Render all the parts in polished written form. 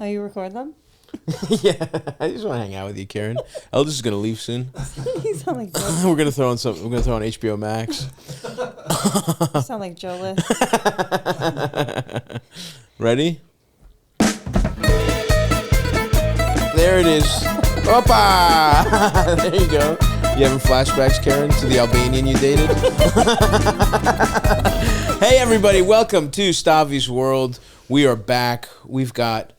Oh, you record them? Yeah, I just want to hang out with you, Kerryn. Eldest is gonna leave soon. You sound like Joe. We're gonna throw on HBO Max. You sound like Joe List. Ready? There it is. Opa! There you go. You having flashbacks, Kerryn, to the Albanian you dated? Hey, everybody. Welcome to Stavvy's World. We are back. We've got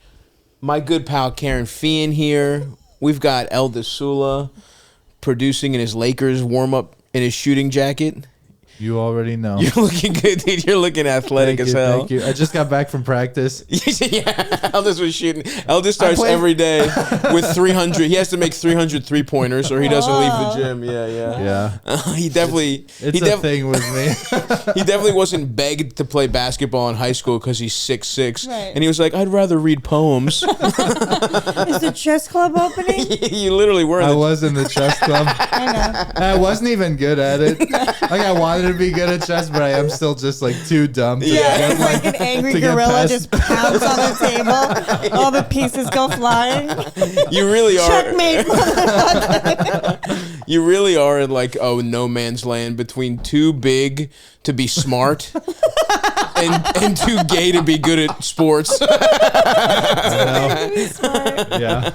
my good pal, Feehan here. We've got Eldest Sula producing in his Lakers warm-up in his shooting jacket. You already know. You're looking good, dude. You're looking athletic as hell. Thank you. I just got back from practice. Yeah, Eldest was shooting. Eldest starts every day with 300. He has to make 300 three-pointers or he doesn't leave the gym. Yeah. He definitely... It's a thing with me. He definitely wasn't begged to play basketball in high school because he's 6'6". Right. And he was like, I'd rather read poems. Is the chess club opening? You literally were. I was in the chess club. I know. I wasn't even good at it. Like, I wanted to be good at chess, but I am still just like too dumb to It's like an angry gorilla just pounds on the table. All the pieces go flying. You really are. Checkmate. You really are in like no man's land between too big to be smart and too gay to be good at sports. Yeah.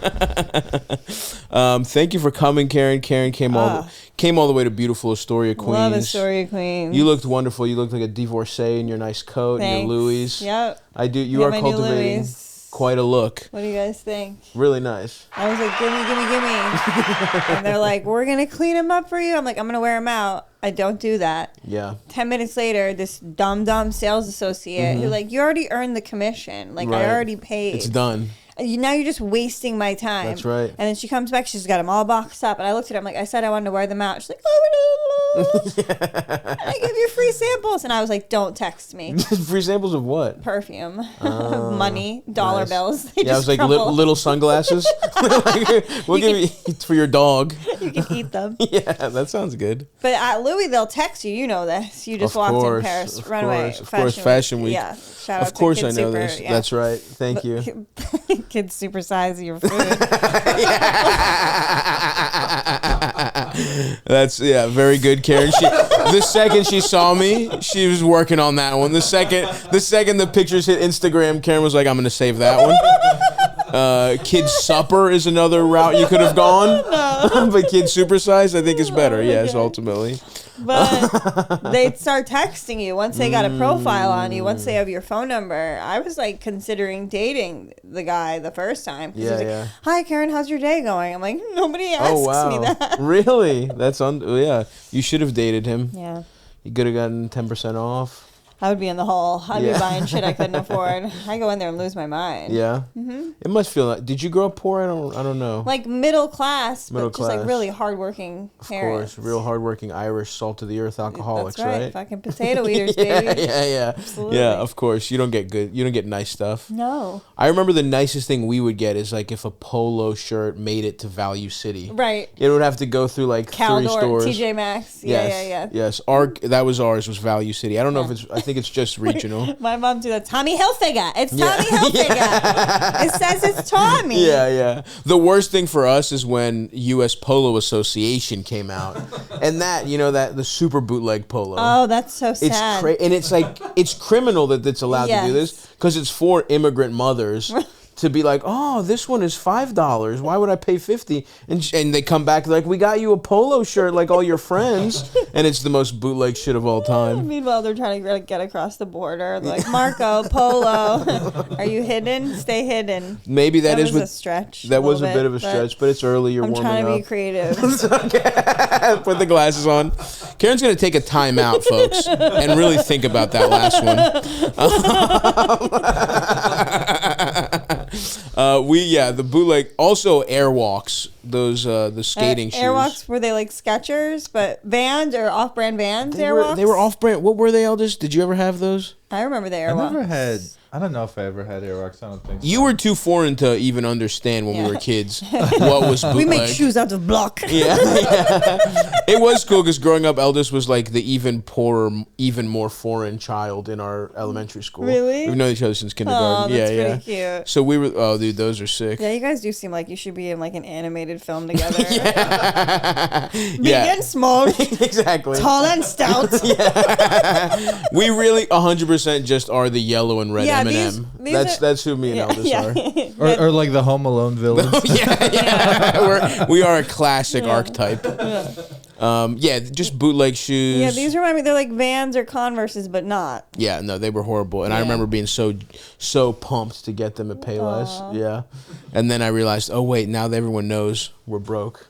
Thank you for coming, Kerryn. Kerryn came all the way to beautiful Astoria, Queens. Love Astoria, Queens. You looked wonderful. You looked like a divorcee in your nice coat and your Louis. Yep. I do. You are cultivating quite a look. What do you guys think? Really nice. I was like, gimme. And they're like, we're going to clean them up for you. I'm like, I'm going to wear them out. I don't do that. Yeah. 10 minutes later, this dumb sales associate who like, you already earned the commission. Like, Right. I already paid. It's done. Now you're just wasting my time. That's right. And then she comes back. She's got them all boxed up. And I looked at her. I'm like, I said I wanted to wear them out. She's like, I give you free samples. And I was like, don't text me. Free samples of what? Perfume, money, dollar Nice. bills. They Yeah, I just was like little sunglasses. We'll give you for your dog. You can eat them. Yeah, that sounds good. But at Louis, they'll text you. You know this. You just Of walked course, in Paris, of runway, course, of course, Fashion Week. Yeah, shout out Of course, to I Kid know Super, this. yeah. That's right. Thank you. Kids super size your food. That's very good, Kerryn. The second she saw me, she was working on that one. The second the pictures hit Instagram, Kerryn was like, "I'm gonna save that one." Kid supper is another route you could have gone, but kid supersize I think is better. Yes, ultimately. But they'd start texting you once they got a profile on you, once they have your phone number. I was like considering dating the guy the first time. Yeah, like, yeah. Hi, Kerryn, how's your day going? I'm like, nobody asks me that. Really? That's yeah. You should have dated him. Yeah. You could have gotten 10% off. I would be in the hole. I'd be Yeah. buying shit I couldn't afford. I go in there and lose my mind. Yeah. It must feel like. Did you grow up poor? I don't know. Like middle class, Middle but just like class. really hardworking Of parents. course, real hardworking Irish, salt of the earth alcoholics, That's right. right? Fucking potato eaters, baby. Yeah. Absolutely. Yeah, of course. You don't get nice stuff. No. I remember the nicest thing we would get is like if a polo shirt made it to Value City. Right. It would have to go through like Caldor, 3 stores. TJ Maxx. Yes, Yes. That was ours, was Value City. I don't know if I think it's just regional. My mom do that. Tommy Hilfiger. It's Tommy Hilfiger. It says it's Tommy. Yeah. The worst thing for us is when U.S. Polo Association came out, and that the super bootleg polo. Oh, that's so sad. It's and it's like it's criminal that it's allowed to do this because it's for immigrant mothers. To be like, oh, this one is $5. Why would I pay $50? And they come back like, we got you a polo shirt like all your friends, and it's the most bootleg shit of all time. Meanwhile, they're trying to get across the border. They're like, Marco, Polo, are you hidden? Stay hidden. Maybe that is was a stretch. That was a bit of a stretch, but it's early. You're warming up. I'm trying to be creative. Put the glasses on. Kerryn's gonna take a time out, folks, and really think about that last one. The bootleg, also Airwalks, those the skating shoes. Airwalks, were they like Skechers, but Vans or off-brand Vans? Airwalks? They were off-brand. What were they, Eldest? Did you ever have those? I remember the I Airwalks. never had I don't know if I ever had earwax. I don't think so. You were too foreign to even understand when we were kids what was bootleg. We make shoes out of block. Yeah. It was cool because growing up, Eldest was like the even poorer, even more foreign child in our elementary school. Really? We've known each other since kindergarten. Oh, that's pretty cute. So we were. Oh, dude, those are sick. Yeah, you guys do seem like you should be in like an animated film together. Yeah. Big and small, Exactly. tall and stout. We really 100% just are the yellow and red Yeah, M&M. That's who me and Eldest are. Or like the Home Alone villains. We are a classic archetype. Just bootleg shoes. Yeah, these remind me. They're like Vans or Converses, but not. Yeah, no, they were horrible, and I remember being so pumped to get them at Payless. Yeah, and then I realized, oh wait, now that everyone knows we're broke,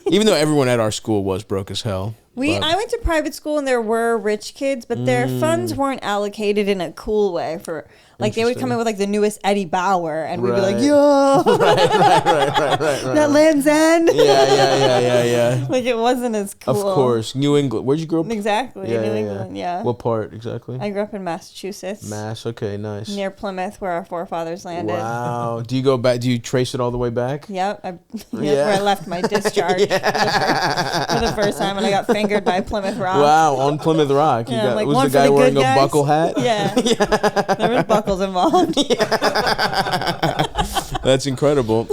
even though everyone at our school was broke as hell. I went to private school and there were rich kids, but their funds weren't allocated in a cool way for. Like, they would come in with, like, the newest Eddie Bauer, and we'd be like, yo! Right. That Land's End? Yeah. Like, it wasn't as cool. Of course. New England. Where'd you grow up? Exactly. New England, yeah. What part, exactly? I grew up in Massachusetts. Okay, nice. Near Plymouth, where our forefathers landed. Wow. Do you go back? Do you trace it all the way back? Yep. Where I left my discharge for the first time, and I got fingered by Plymouth Rock. Wow, on Plymouth Rock. Was the guy wearing a buckle hat? Yeah. There was buckles involved. That's incredible.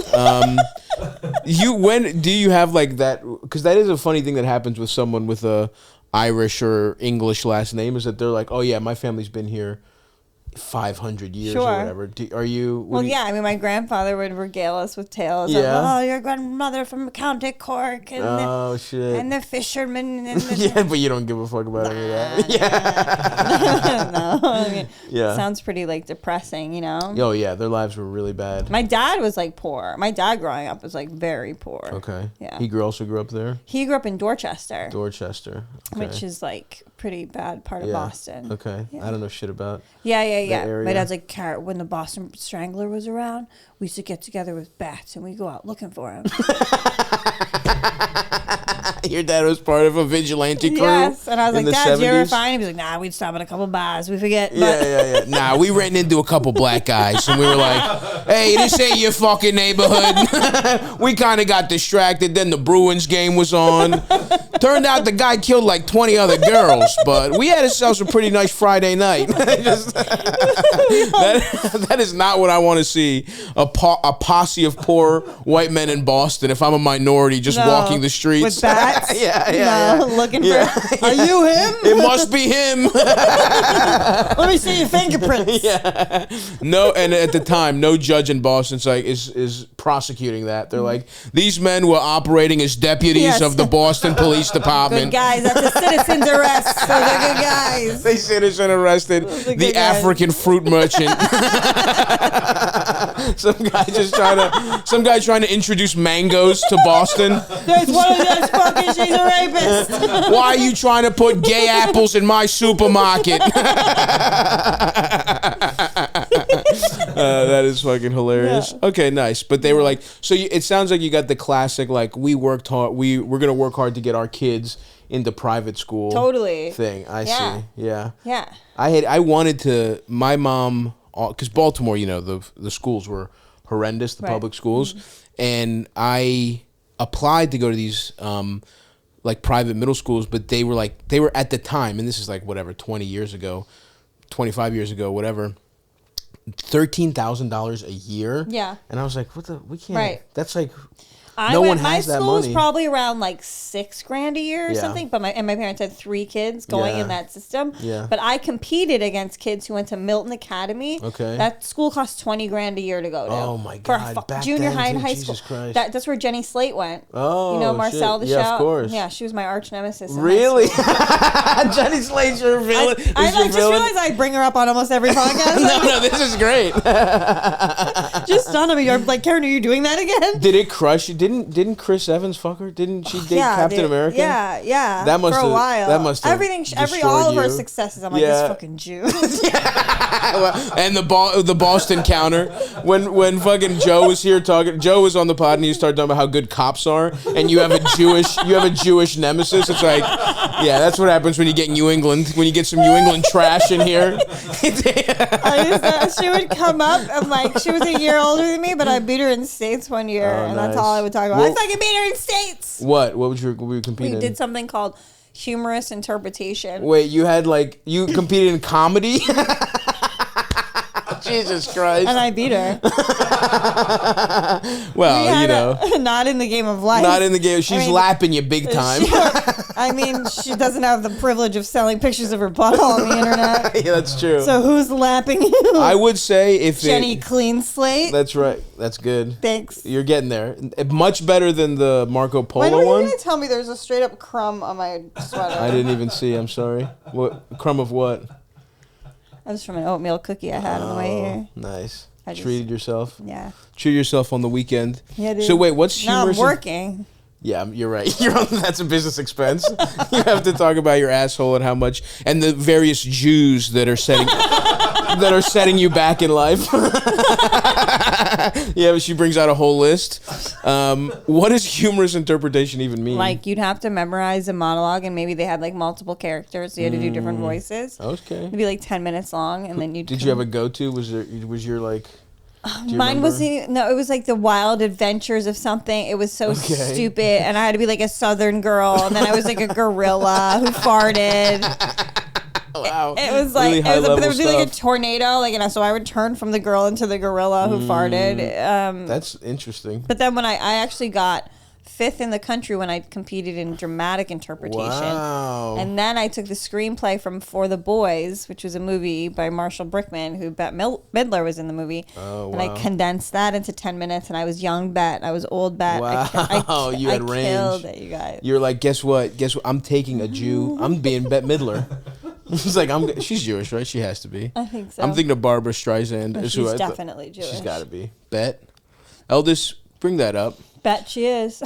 When do you have like that? Because that is a funny thing that happens with someone with a Irish or English last name, is that they're like, oh yeah, my family's been here 500 years or whatever. I mean, my grandfather would regale us with tales of, your grandmother from County Cork and the fishermen and the but you don't give a fuck about any of that. No, I mean, it sounds pretty like depressing, you know. Oh yeah, their lives were really bad. My dad was like poor. My dad growing up was like very poor. Okay. Yeah. He also grew up there. He grew up in Dorchester. Okay. Which is like pretty bad part of Boston. Okay. I don't know shit about. Yeah. My dad's like, when the Boston Strangler was around, we used to get together with bats and we go out looking for him. Your dad was part of a vigilante crew. Yes, and I was like, Dad, 70s? did you ever find him? He was like, nah, we'd stop at a couple bars. We forget. Yeah. Nah, we ran into a couple black guys and we were like, hey, this ain't your fucking neighborhood. We kind of got distracted. Then the Bruins game was on. Turned out the guy killed like 20 other girls, but we had ourselves a pretty nice Friday night. That is not what I want to see. A posse of poor white men in Boston if I'm a minority just walking the streets. With bats? Looking for... Are you him? It must be him. Let me see your fingerprints. Yeah. No, and at the time, no judge in Boston's like is prosecuting that. They're like, these men were operating as deputies of the Boston Police Department. Good guys. That's a citizen's arrest. So they're good guys. They citizen arrested the African fruit merchant. Some guy trying to introduce mangoes to Boston. There's one of those fucking, she's a rapist. Why are you trying to put gay apples in my supermarket? That is fucking hilarious. Yeah. Okay, nice. But they were like, it sounds like you got the classic, like, we worked hard, we're going to work hard to get our kids into private school. Totally. Thing. I see. Yeah. Yeah. I wanted to, my mom, because Baltimore, you know, the schools were horrendous, the public schools. Mm-hmm. And I applied to go to these, like private middle schools, but they were at the time, and this is like whatever, 20 years ago, 25 years ago, whatever, $13,000 a year. Yeah. And I was like, we can't, that's like, my school was probably around like $6,000 a year or something, but my parents had 3 kids going in that system. Yeah. But I competed against kids who went to Milton Academy. Okay. That school cost $20,000 a year to go to. Oh my God. For junior high and high Jesus school. Christ. That's where Jenny Slate went. Oh, you know Marcel the Shout? Yeah, of course. Yeah, she was my arch nemesis. Really? Jenny Slate's your villain. I just realized I bring her up on almost every podcast. No, this is great. Just none of me. You're like, Kerryn, are you doing that again? Did it crush you? Didn't Chris Evans fuck her? Didn't she date Captain America? Yeah. That must for a while. That must have all of her successes. I'm like, this fucking Jew. And the Boston counter when fucking Joe was here talking. Joe was on the pod and he started talking about how good cops are, and you have a Jewish nemesis. It's like Yeah, that's what happens when you get New England. When you get some New England trash in here. She would come up and like she was a year older than me, but I beat her in states one year, and that's all I would talk about. Well, I fucking beat her in states. What were you competing? We did something called humorous interpretation. Wait, you competed in comedy? Jesus Christ. And I beat her. Well, you know. Not in the game of life. Not in the game. She's lapping you big time. She doesn't have the privilege of selling pictures of her butthole on the internet. Yeah, that's true. So who's lapping you? I would say if Jenny Clean Slate. That's right. That's good. Thanks. You're getting there. Much better than the Marco Polo one. one. Why did you tell me there's a straight up crumb on my sweater? I didn't even see. I'm sorry. What crumb of what? That was from an oatmeal cookie I had on the way here. Nice. Treated yourself. Yeah. Treat yourself on the weekend. Yeah, dude. So wait, what's humorous? No, I'm working. Yeah, you're right. That's a business expense. You have to talk about your asshole and how much, and the various Jews that are setting you back in life. Yeah, she brings out a whole list. What does humorous interpretation even mean? Like you'd have to memorize a monologue, and maybe they had like multiple characters, so you had to do different voices. Okay. It'd be like 10 minutes long, and then you. Did you have a go-to? Was your like? Mine wasn't. No, it was like the wild adventures of something. It was so stupid, and I had to be like a Southern girl, and then I was like a gorilla who farted. Wow. It was like really there would be like a tornado, like, and so I would turn from the girl into the gorilla who farted. That's interesting. But then when I actually got 5th in the country when I competed in dramatic interpretation. Wow. And then I took the screenplay from For the Boys, which was a movie by Marshall Brickman, who Bette Midler was in the movie. Oh, and wow. I condensed that into 10 minutes, and I was young Bette. I was old Bette. Wow. You had range. I killed it, you guys. You're like, guess what? I'm taking a Jew. I'm being Bette Midler. It's like, she's Jewish, right? She has to be. I think so. I'm thinking of Barbara Streisand. She's definitely Jewish. She's got to be. Bet. Eldest, bring that up. Bet she is.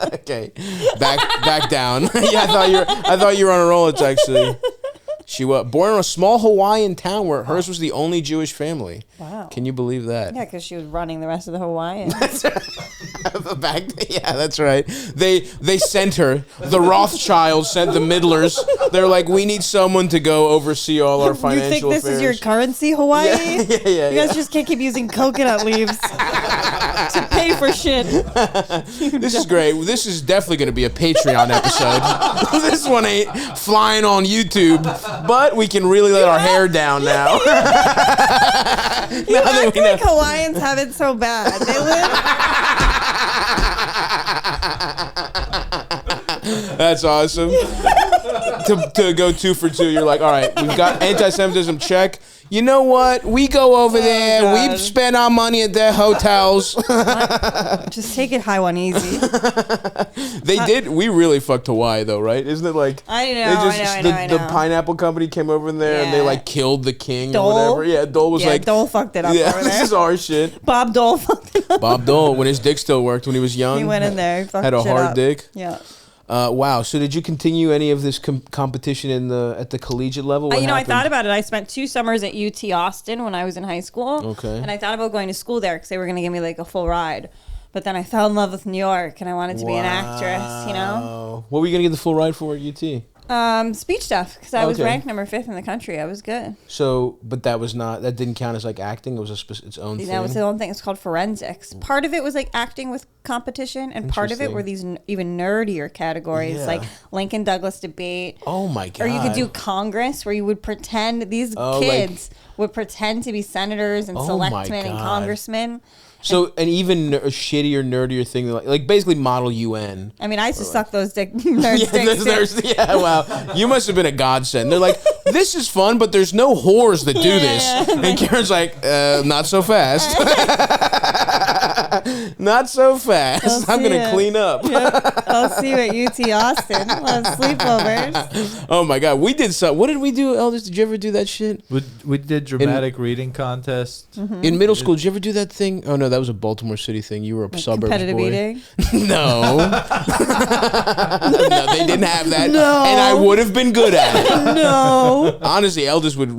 Okay, back down. Yeah, I thought you were on a roll. It's actually she was born in a small Hawaiian town where hers was the only Jewish family. Wow. Can you believe that? Yeah, because she was running the rest of the Hawaiians. Yeah, that's right. They sent her. The Rothschilds sent the Midlers. They're like, we need someone to go oversee all our financial affairs. You think this is your currency, Hawaii? Yeah. You guys just can't keep using coconut leaves to pay for shit. This is great. This is definitely going to be a Patreon episode. This one ain't flying on YouTube, but we can really let our hair down now. You act like Hawaiians have it so bad. They live. That's awesome. To go 2 for 2, you're like, all right, we've got anti-Semitism check. You know what? We go over there. God. We spend our money at their hotels. Just take it high one easy. They did. We really fucked Hawaii, though, right? Isn't it like I know. The pineapple company came over there and they like killed the king Dole? or whatever. Yeah, Dole was like, Dole fucked it up yeah, over there. this is our shit. Bob Dole fucked it up. Bob Dole, when his dick still worked when he was young. He went in there. Had a hard dick. Yeah. Wow. So did you continue any of this competition at the collegiate level? What I happened? thought about it. I spent 2 summers at UT Austin when I was in high school. Okay. And I thought about going to school there because they were going to give me like a full ride. But then I fell in love with New York and I wanted to be an actress, you know? What were you going to get the full ride for at UT? Speech stuff because I was ranked number 5th in the country. I was good. So, but that didn't count as like acting. It was its own thing. That was the own thing. It's called forensics. Part of it was like acting with competition, and part of it were these even nerdier categories like Lincoln Douglas debate. Oh my god! Or you could do Congress, where you would pretend these kids would pretend to be senators and selectmen and congressmen. So an even shittier, nerdier thing, like basically model UN. I mean, I used to suck those nerds dicks. Yeah, wow. You must have been a godsend. They're like, this is fun, but there's no whores that do this. Yeah. And Kerryn's like, not so fast. Not so fast. I'm going to clean up. Yep. I'll see you at UT Austin. We'll have sleepovers. Oh, my God. We did something. What did we do, Elders? Did you ever do that shit? We did dramatic reading contest. In middle school, did you ever do that thing? Oh, no, that was a Baltimore City thing. You were a suburbs competitive boy. Eating? No. No, they didn't have that. No. And I would have been good at it. No. Honestly, Elders would.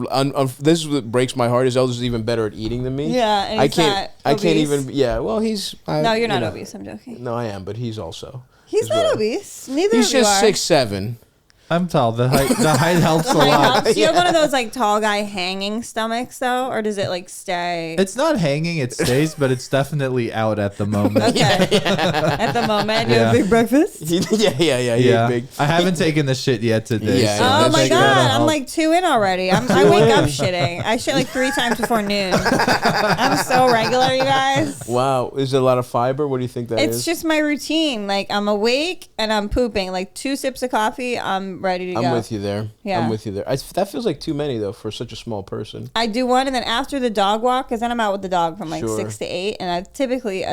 This is what breaks my heart. Is Elders is even better at eating than me? Yeah, and I can't even. Yeah, well, he's. No, you're not obese. I'm joking. No, I am, but he's also. He's not obese. Neither He's of you just are. 6'7". I'm tall. The height helps a Height lot. helps. Do you have one of those like tall guy hanging stomachs though, or does it like stay? It's not hanging, it stays, but it's definitely out at the moment. Okay. At the moment, you have a Yeah. big breakfast. Yeah. He Yeah. ate big. I haven't taken the shit yet today. Yeah, so yeah. Oh that's my like- god, that'll I'm help. like 2 in already. I wake up shitting. I shit like 3 times before noon. I'm so regular, you guys. Wow, is it a lot of fiber? What do you think that is? It's just my routine. Like I'm awake and I'm pooping. Like 2 sips of coffee, I'm ready to go. I'm with you there. Yeah. I'm with you there. That feels like too many though for such a small person. I do one, and then after the dog walk, because then I'm out with the dog from like Sure. 6 to 8, and I've typically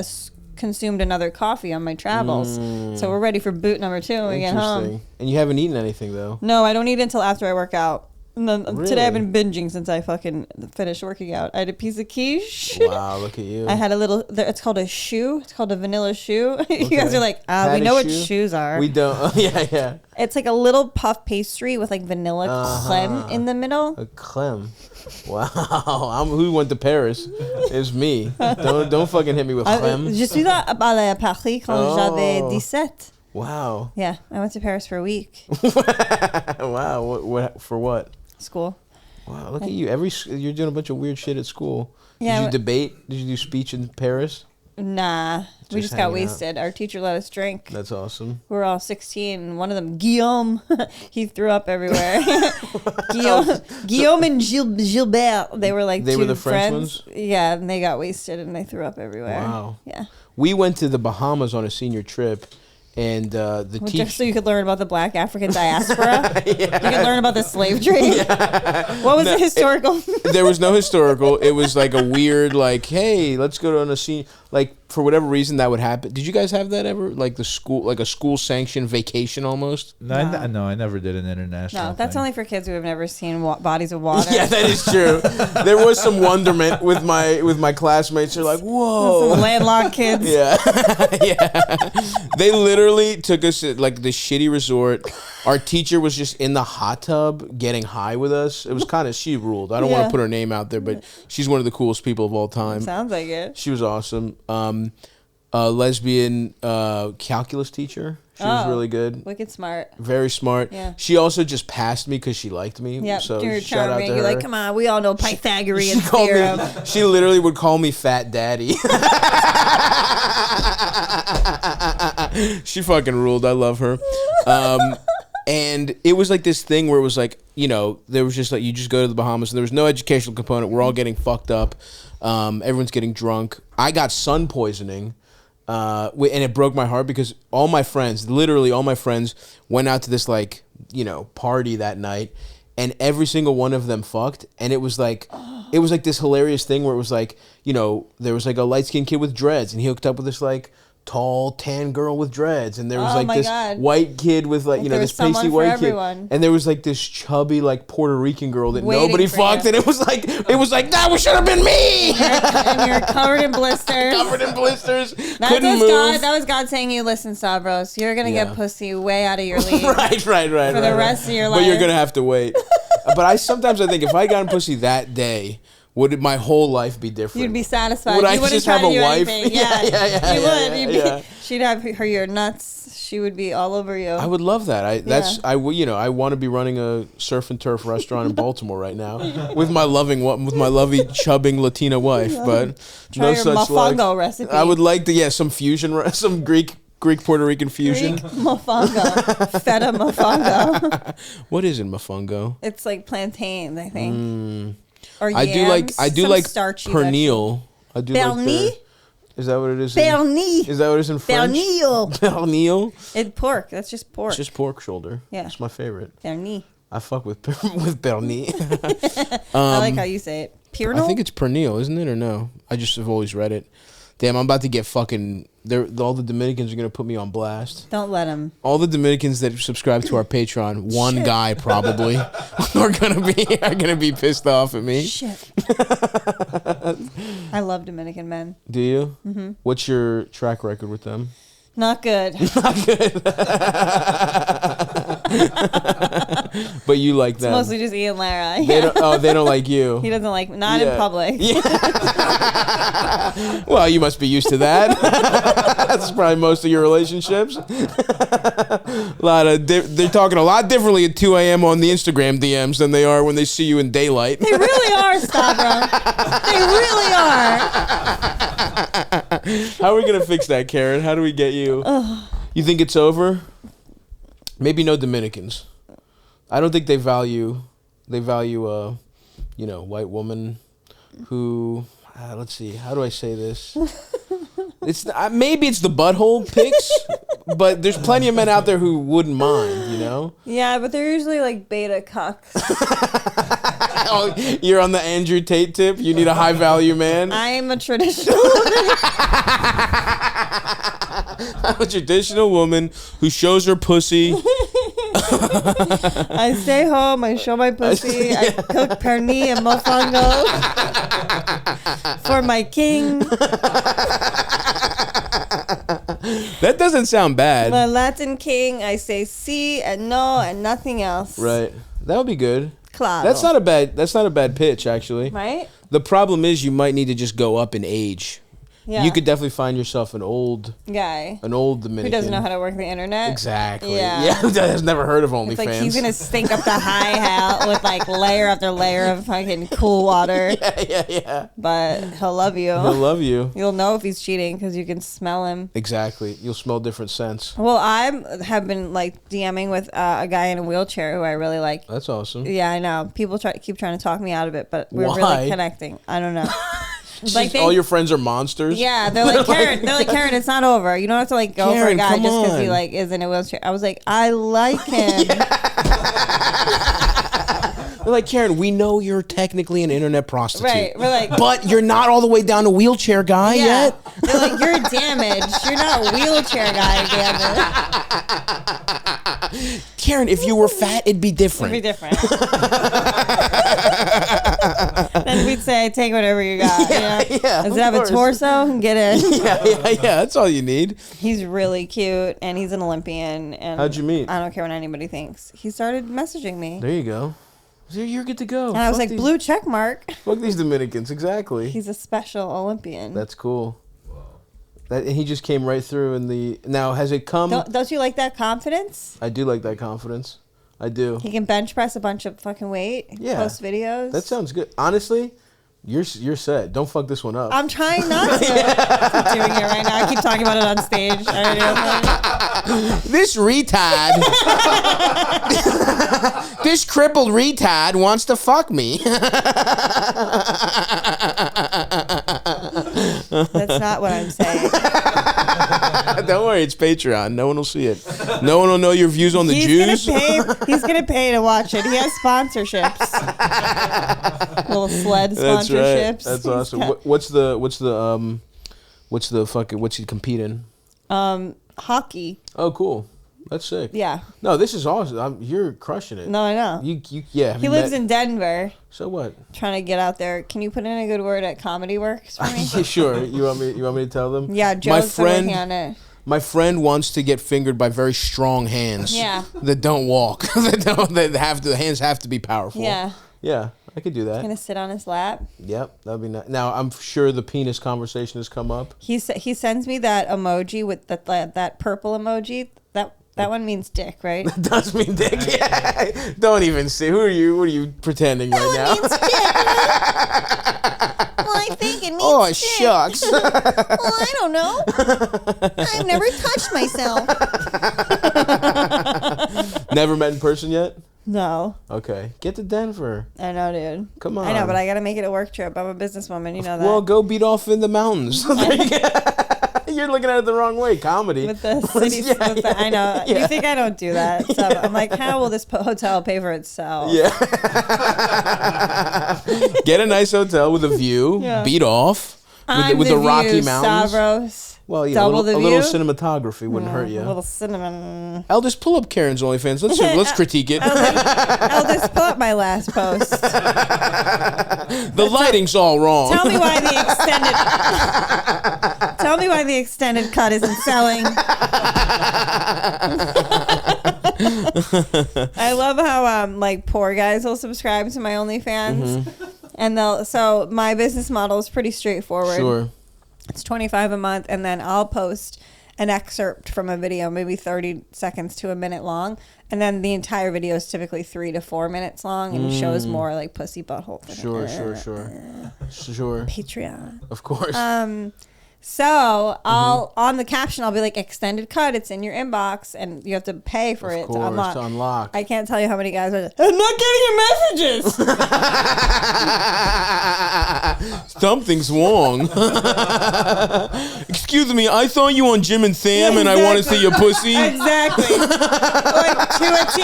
consumed another coffee on my travels. So we're ready for boot number 2 when we get home. Interesting. And you haven't eaten anything though. No, I don't eat until after I work out. And then today I've Really? been binging since I fucking finished working out. I had a piece of quiche. Wow, look at you. I had a little. It's called a shoe. It's called a vanilla shoe. You guys are like, we Patty know what shoe? shoes are. We don't. Oh, yeah. It's like a little puff pastry with like vanilla creme in the middle. A clem. Wow. Who went to Paris? It's me. Don't fucking hit me with clem. Je suis allée à Paris quand j'avais 17. Wow. Yeah, I went to Paris for a week. Wow. What for what? School. Wow. Look at you. You're doing a bunch of weird shit at school. Yeah, Did you debate? Did you do speech in Paris? Nah, we Just just got hanging out. wasted. Our teacher let us drink. That's awesome. We were all 16. One of them, Guillaume, he threw up everywhere. Guillaume and Gilbert, they were like They two were the French friends. ones? Yeah, and they got wasted and they threw up everywhere. Wow. Yeah. We went to the Bahamas on a senior trip, and the Just teacher. so you could learn about the Black African diaspora. You could learn about the slave trade. What was the historical? There was no historical. It was like a weird, like, hey, let's go on a scene. Like, for whatever reason, that would happen. Did you guys have that ever? Like a school sanctioned vacation almost. No, I never did an international. No, that's thing. only for kids who have never seen bodies of water. Yeah, that is true. There was some wonderment with my classmates. They're like, whoa. Some landlocked kids. Yeah. They literally took us to like this shitty resort. Our teacher was just in the hot tub getting high with us. It was kind of, she ruled. I don't want Yeah. to put her name out there, but she's one of the coolest people of all time. Sounds like it. She was awesome. Lesbian calculus teacher. She was really good. Wicked smart. Very smart. Yeah. She also just passed me because she liked me. Yeah, So you're shout out to charming. her. You're like, come on, we all know Pythagorean She called theorem. me. She literally would call me Fat Daddy. She fucking ruled. I love her. And it was like this thing where it was like, you know, there was just like, you just go to the Bahamas and there was no educational component. We're all getting fucked up. Everyone's getting drunk. I got sun poisoning. And it broke my heart because all my friends, literally all my friends, went out to this like, you know, party that night, and every single one of them fucked. And it was like this hilarious thing where it was like, you know, there was like a light skinned kid with dreads, and he hooked up with this like tall tan girl with dreads, and there was Oh like my this God. white kid with like, you know, there this was someone pasty for white everyone. kid, and there was like this chubby like Puerto Rican girl that Waiting nobody for fucked, you. and it was like that should have been me. And you're covered in blisters. Covered in blisters, That couldn't was move. God. That was God saying, "You listen, Stavros. You're gonna Yeah. get pussy way out of your league Right. for the rest of your life." But you're gonna have to wait. But I think if I got in pussy that day, would my whole life be different? You'd be satisfied. Would you I wouldn't just try have to a do wife? anything. Yeah, You would. You'd yeah. be. She'd have your nuts. She would be all over you. I would love that. I want to be running a surf and turf restaurant in Baltimore right now with my lovely chubbing Latina wife. But Try no your such luck. mofongo recipe. I would like to some fusion, some Greek Puerto Rican fusion. Greek mofongo. Feta mofongo. What is it, mofongo? It's like plantains, I think. Or I yams, do some like starchy pernil. I do like Bernie? Is that what it is? Bernie. Is that what it is in French? Pernil. Pernil. It's pork. That's just pork. It's just pork shoulder. Yeah. It's my favorite. Bernie. I fuck with pernil. I like how you say it. Pernil? I think it's pernil, isn't it, or no? I just have always read it. Damn, I'm about to get fucking. All the Dominicans are gonna put me on blast. Don't let him. All the Dominicans that subscribe to our Patreon, one guy probably, are gonna be pissed off at me. Shit. I love Dominican men. Do you? Mm-hmm. What's your track record with them? Not good. Not good. But you like them. Mostly just Ian Lara. They don't like you. He doesn't like, not in public. Yeah. Well, you must be used to that. That's probably most of your relationships. They're talking a lot differently at 2 a.m. on the Instagram DMs than they are when they see you in daylight. They really are, Stavro. They really are. How are we gonna fix that, Kerryn? How do we get you? You think it's over? Maybe no Dominicans. I don't think they value white woman who let's see, how do I say this? It's maybe it's the butthole pics, but there's plenty of men out there who wouldn't mind, you know? Yeah, but they're usually like beta cucks. Oh, you're on the Andrew Tate tip? You need a high value man? I'm a traditional woman. I'm a traditional woman who shows her pussy. I stay home, I show my pussy, I cook perni and mofongo for my king. That doesn't sound bad. The Latin king, I say si and no and nothing else. Right. That would be good. Claro. That's not a bad pitch, actually. Right? The problem is you might need to just go up in age. Yeah. You could definitely find yourself an old guy Dominican who doesn't know how to work the internet. Exactly. Yeah. Who has never heard of OnlyFans. It's like he's gonna stink up the high hat with like layer after layer of fucking cool water. Yeah. But he'll love you. He'll love you. You'll know if he's cheating because you can smell him. Exactly. You'll smell different scents. Well, I have been like DMing with a guy in a wheelchair who I really like. That's awesome. Yeah, I know. People keep trying to talk me out of it, but we're Why? really connecting. I don't know. Like all your friends are monsters. Yeah, they're like Kerryn. They're like Kerryn. It's not over. You don't have to like go for a Kerryn, guy just because he on. like is in a wheelchair. I was like, I like him. They're like, Kerryn, we know you're technically an internet prostitute. Right. We're like, but you're not all the way down to wheelchair guy yet. They're like, you're damaged. You're not a wheelchair guy damaged. Kerryn, if you were fat, it'd be different. It'd be different. Then we'd say, take whatever you got. Yeah. Does it have a torso? Get in. Yeah. That's all you need. He's really cute, and he's an Olympian. And how'd you meet? I don't care what anybody thinks. He started messaging me. There you go. So you're good to go. And I was like, blue check mark. Fuck these Dominicans, exactly. He's a special Olympian. That's cool. And he just came right through in the... Now, has it come... Don't you like that confidence? I do like that confidence. I do. He can bench press a bunch of fucking weight. Yeah. Post videos. That sounds good. Honestly, you're set. Don't fuck this one up. I'm trying not to. I'm doing it right now. I keep talking about it on stage. This retard... this crippled retard wants to fuck me. That's not what I'm saying. Don't worry, it's Patreon. No one will see it. No one will know your views on the Jews. He's gonna pay to watch it. He has sponsorships. Little sled sponsorships. That's awesome. What's he compete in? Hockey. Oh, cool. That's sick. Yeah. No, this is awesome. You're crushing it. No, I know. Yeah. He lives in Denver. So what? Trying to get out there. Can you put in a good word at Comedy Works for me? Sure. You want me to tell them? Yeah, Joe's working on it. My friend wants to get fingered by very strong hands. Yeah. That don't walk. The hands have to be powerful. Yeah. Yeah, I could do that. Gonna sit on his lap. Yep, that'd be nice. Now I'm sure the penis conversation has come up. He sends me that emoji with that purple emoji. That one means dick, right? It does mean dick. Yeah. Don't even see. Who are you? What are you pretending right now? Means dick. Well, I think it means oh, dick. Shucks. Well, I don't know. I've never touched myself. Never met in person yet? No. Okay. Get to Denver. I know, dude. Come on. I know, but I gotta make it a work trip. I'm a businesswoman. You know that. Well, go beat off in the mountains. You're looking at it the wrong way. Comedy. With the city. I know. Yeah. You think I don't do that. So I'm like, how will this hotel pay for itself? Yeah. Get a nice hotel with a view. Yeah. Beat off with the Rocky Mountains. Stavros. Well, yeah, a little cinematography wouldn't hurt you. A little cinnamon. Eldest, pull up Kerryn's OnlyFans. Let's critique it. Eldest, pull up my last post. The lighting's all wrong. Tell me why the extended cut isn't selling. I love how like poor guys will subscribe to my OnlyFans, and so my business model is pretty straightforward. Sure. It's $25 a month, and then I'll post an excerpt from a video, maybe 30 seconds to a minute long, and then the entire video is typically 3 to 4 minutes long, and shows more like pussy butthole. Sure. Patreon, Of course. So I'll on the caption I'll be like, extended cut, it's in your inbox, and you have to pay for it to unlock. I can't tell you how many guys are like, I'm not getting your messages. Something's wrong. Excuse me, I saw you on Jim and Sam, and I want to see your pussy. Exactly. Like to a T.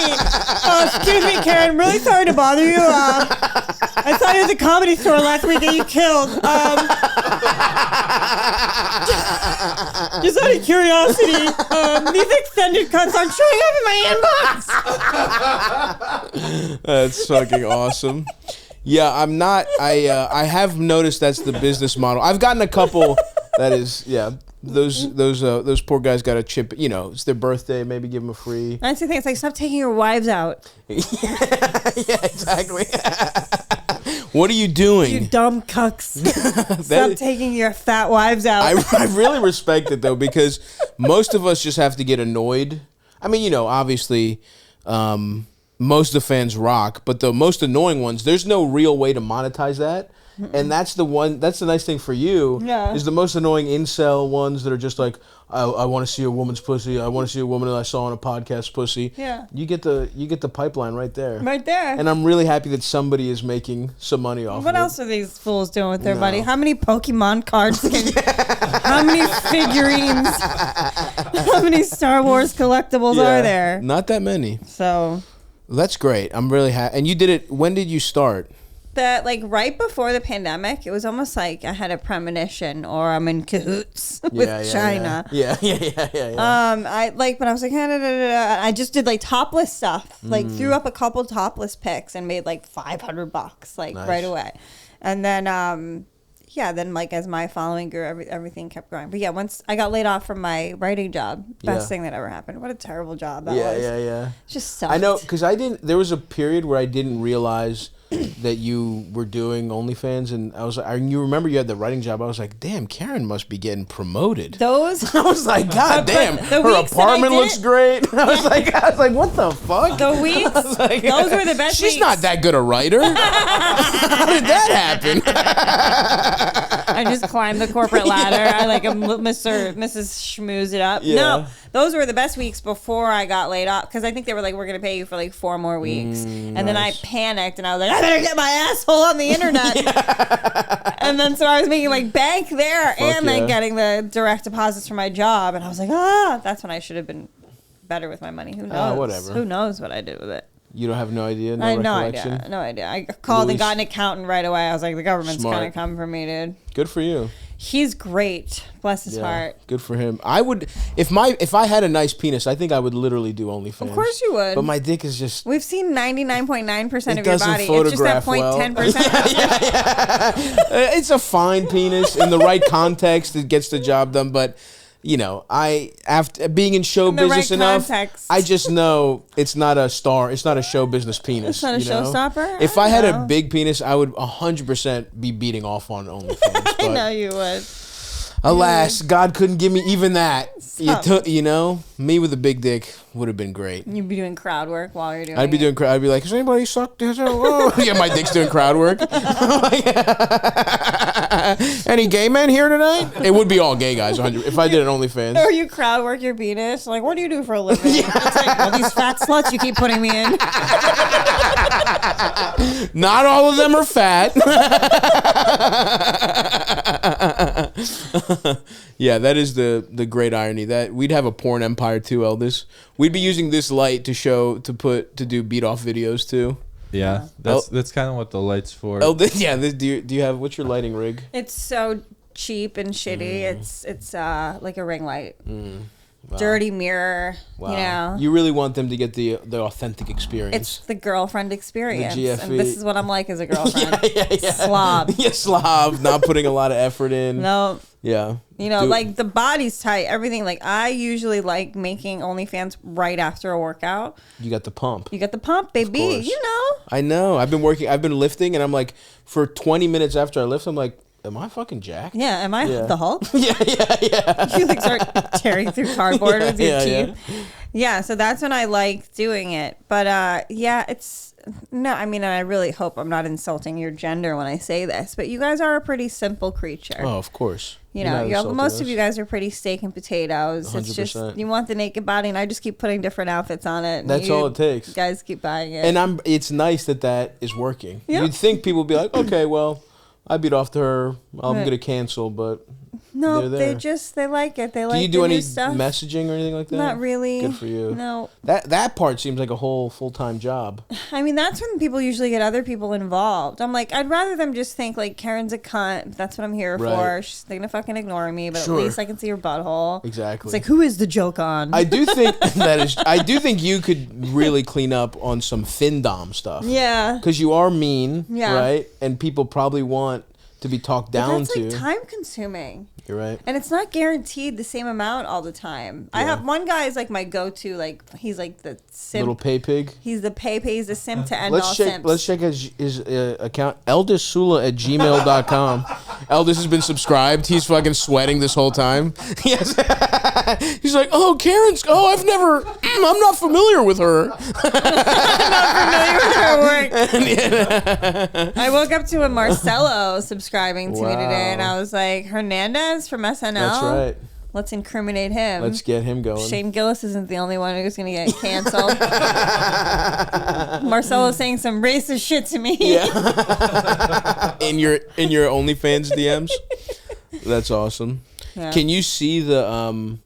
Oh, excuse me, Kerryn. Really sorry to bother you. I saw you at the Comedy Store last week that you killed. Just out of curiosity, these extended cuts aren't showing up in my inbox. That's fucking awesome. Yeah, I'm not. I have noticed that's the business model. I've gotten a couple. That is, yeah. Those poor guys got a chip. You know, it's their birthday. Maybe give them a free. That's the thing. It's like, stop taking your wives out. Yeah, exactly. What are you doing? You dumb cucks. Stop taking your fat wives out. I really respect it, though, because most of us just have to get annoyed. I mean, you know, obviously, most of the fans rock, but the most annoying ones, there's no real way to monetize that. And that's the nice thing for you, is the most annoying incel ones that are just like, I want to see a woman's pussy. I want to see a woman that I saw on a podcast pussy. Yeah. You get the pipeline right there. Right there. And I'm really happy that somebody is making some money off of it. What else are these fools doing with their money? How many Pokemon cards? How many figurines? How many Star Wars collectibles are there? Not that many. So. That's great. I'm really happy. And you did it, when did you start? That like right before the pandemic, it was almost like I had a premonition, or I'm in cahoots with China. Yeah. I like, but I was like, I just did like topless stuff, like threw up a couple topless pics and made like $500 like right away, and then then like as my following grew, everything kept growing. But yeah, once I got laid off from my writing job, best thing that ever happened. What a terrible job that was. Yeah. Just sucked. I know, because there was a period where I didn't realize that you were doing OnlyFans, and I was like, you remember you had the writing job. I was like, damn, Kerryn must be getting promoted. I was like, God damn, her apartment looks great. I was like, what the fuck? The weeks, like, those were the best. She's not that good a writer. How did that happen? I just climbed the corporate ladder. I like Mr. Mrs. Schmooze it up. Yeah. No, those were the best weeks before I got laid off, because I think they were like, we're gonna pay you for like 4 more weeks, and then I panicked and I was like, I better get my asshole on the internet. And then so I was making like bank there, and then getting the direct deposits from my job, and I was like, that's when I should have been better with my money. Who knows? Whatever. Who knows what I did with it? You don't have no idea? I had no idea. I called and got an accountant right away. I was like, the government's gonna come for me, dude. Good for you. He's great. Bless his heart. Good for him. I would, if I had a nice penis, I think I would literally do OnlyFans. Of course you would. But my dick is just. We've seen 99.9% of your body. It's just that 0.10%. Yeah. It's a fine penis in the right context. It gets the job done, but. You know, after being in show business enough, I just know it's not a show business penis. It's not a showstopper? If I had a big penis, I would 100% be beating off on OnlyFans. I know you would. Alas, God couldn't give me even that. You know, me with a big dick would have been great. You'd be doing crowd work while you're doing I'd be like, has anybody sucked this? Oh. Yeah, my dick's doing crowd work. Any gay men here tonight? It would be all gay guys, 100. If I did an OnlyFans. Or you crowd work your penis. Like, what do you do for a living? It's like, well, these fat sluts you keep putting me in. Not all of them are fat. Yeah, that is the great irony, that we'd have a porn empire too, Eldis. We'd be using this light to do beat off videos too. Yeah, that's kind of what the light's for. Eldis, yeah. Do you have, what's your lighting rig? It's so cheap and shitty. It's like a ring light. dirty mirror. Wow. You know, you really want them to get the authentic experience. it's the girlfriend experience, The GFE. and this is what I'm like as a girlfriend. yeah. Slob. Yeah, slob. Not putting a lot of effort in. No. Yeah. You know, like the body's tight, everything. Like I usually like making OnlyFans right after a workout. You got the pump. You got the pump, baby. You know. I know. I've been lifting, and I'm like, for 20 minutes after I lift, I'm like, am I fucking jacked? Yeah, am I the Hulk? Yeah. You like start tearing through cardboard with your teeth. Yeah. Yeah, so that's when I like doing it. But it's no, I mean, I really hope I'm not insulting your gender when I say this, but you guys are a pretty simple creature. Oh, of course. You know, most of you guys are pretty steak and potatoes. 100%. It's just you want the naked body, and I just keep putting different outfits on it. And that's all it takes. You guys keep buying it, and it's nice that is working. Yep. You'd think people would be like, okay, well, I beat off to her. I'm gonna cancel, but no, they like it. They like. Do you do any stuff. Messaging or anything like that? Not really. Good for you. No. That part seems like a whole full-time job. I mean, that's when people usually get other people involved. I'm like, I'd rather them just think like Kerryn's a cunt. That's what I'm here for. They're gonna fucking ignore me, but at least I can see her butthole. Exactly. It's like, who is the joke on? I do think I do think you could really clean up on some findom stuff. Yeah. Because you are mean, yeah. right? And people probably want to be talked down to. That's like time consuming. You're right. And it's not guaranteed the same amount all the time. Yeah. I have one guy is like my go-to, like he's like the simp. Little pay pig. He's the pay pig. He's the simp to end all simps. Let's check his account. eldissula@gmail.com. Eldis has been subscribed. He's fucking sweating this whole time. Yes. He's like, I'm not familiar with her. I'm not familiar with her work. I woke up to a Marcelo subscribing to me today, and I was like, Hernandez from SNL. That's right. Let's incriminate him. Let's get him going. Shane Gillis isn't the only one who's going to get canceled. Marcelo's saying some racist shit to me. Yeah. in your OnlyFans DMs. That's awesome. Yeah. Can you see the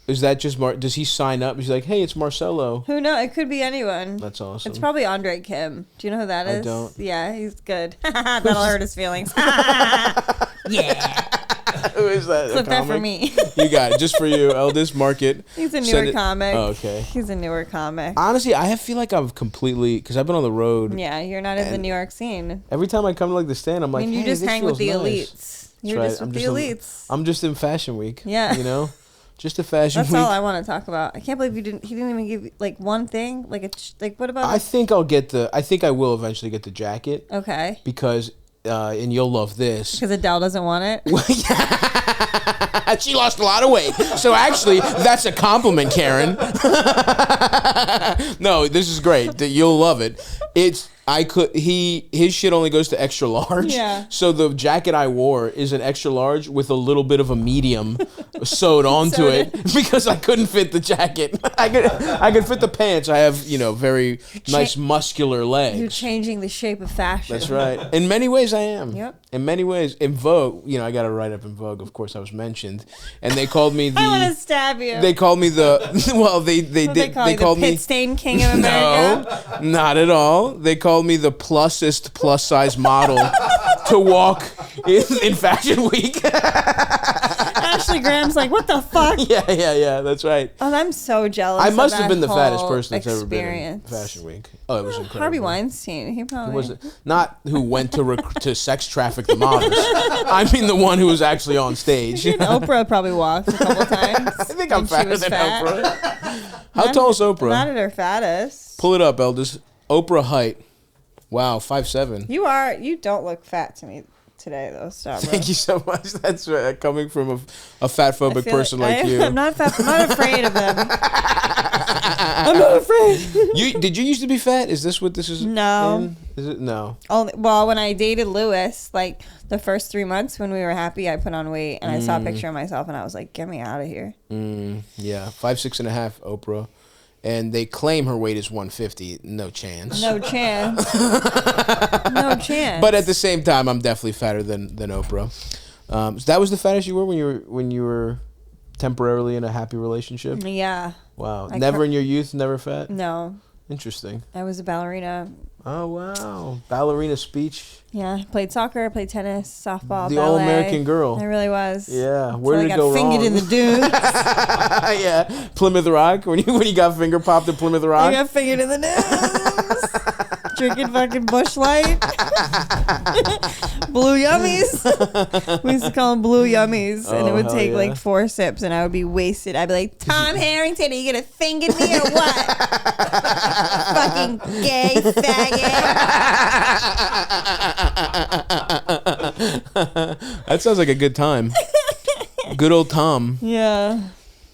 is that just does he sign up? He's like, hey, it's Marcelo. Who knows? It could be anyone. That's awesome. It's probably Andre Kim. Do you know who that is? I don't. Yeah, he's good. That'll hurt his feelings. Yeah. Who is that? Flip that for me. You got it. Just for you. Eldest, mark it. He's a newer comic. Oh, okay. He's a newer comic. Honestly, I feel like I've completely, because I've been on the road. Yeah, you're not in the New York scene. Every time I come to like the stand, I'm like, you just hang with the elites. You're just with the elites. I'm just in Fashion Week. Yeah. You know? Just a Fashion Week. That's all I want to talk about. I can't believe he didn't even give like one thing. Like what about? I think I will eventually get the jacket. Okay. Because and you'll love this. Because Adele doesn't want it. She lost a lot of weight. So actually, that's a compliment, Kerryn. No, this is great. You'll love it. His shit only goes to extra large. Yeah. So the jacket I wore is an extra large with a little bit of a medium sewed onto it because I couldn't fit the jacket. I could fit the pants. I have, very nice muscular legs. You're changing the shape of fashion. That's right. In many ways I am. Yep. In many ways. In Vogue, I got a write up in Vogue, of course I was mentioned. And they called me the I want to stab you. They called me the they called me Pit Stain King of America. No, not at all. They called me the plusest plus size model to walk in Fashion Week. Ashley Graham's like, what the fuck? Yeah, that's right. Oh, I'm so jealous. I must have been the fattest person that's ever been in experience. Fashion Week. Oh, it was incredible. Harvey Weinstein, he probably was not who went to sex traffic the models. I mean the one who was actually on stage. Oprah probably walked a couple times. I think I'm fatter than Oprah. How tall is Oprah? Not at her fattest. Pull it up, Eldest. Oprah height. Wow, 5'7". You don't look fat to me today, though. Stavvy. Thank you so much. That's right. Coming from a fat-phobic person like you. I'm not fat. I'm not afraid of them. I'm not afraid. Did you used to be fat? Is this what this is? No. Is it? No. Well, when I dated Lewis, like the first 3 months when we were happy, I put on weight, and I saw a picture of myself, and I was like, "Get me out of here." Yeah, 5'6.5", Oprah. And they claim her weight is 150. No chance. No chance. No chance. But at the same time, I'm definitely fatter than Oprah. So that was the fattest you were when you were temporarily in a happy relationship? Yeah. Wow. Never in your youth, never fat? No. Interesting. I was a ballerina. Oh, wow. Ballerina speech. Yeah, played soccer, played tennis, softball, The ballet. All-American girl. I really was. Yeah. Where did it I go got wrong? fingered in the dunes. Yeah. Plymouth Rock. When you got finger popped at Plymouth Rock. I got fingered in the dunes. Drinking fucking Busch Light. Blue Yummies. We used to call them Blue Yummies. And it would take like 4 sips and I would be wasted. I'd be like, Tom Harrington, are you going to finger me or what? Fucking gay faggot. That sounds like a good time. Good old Tom. Yeah.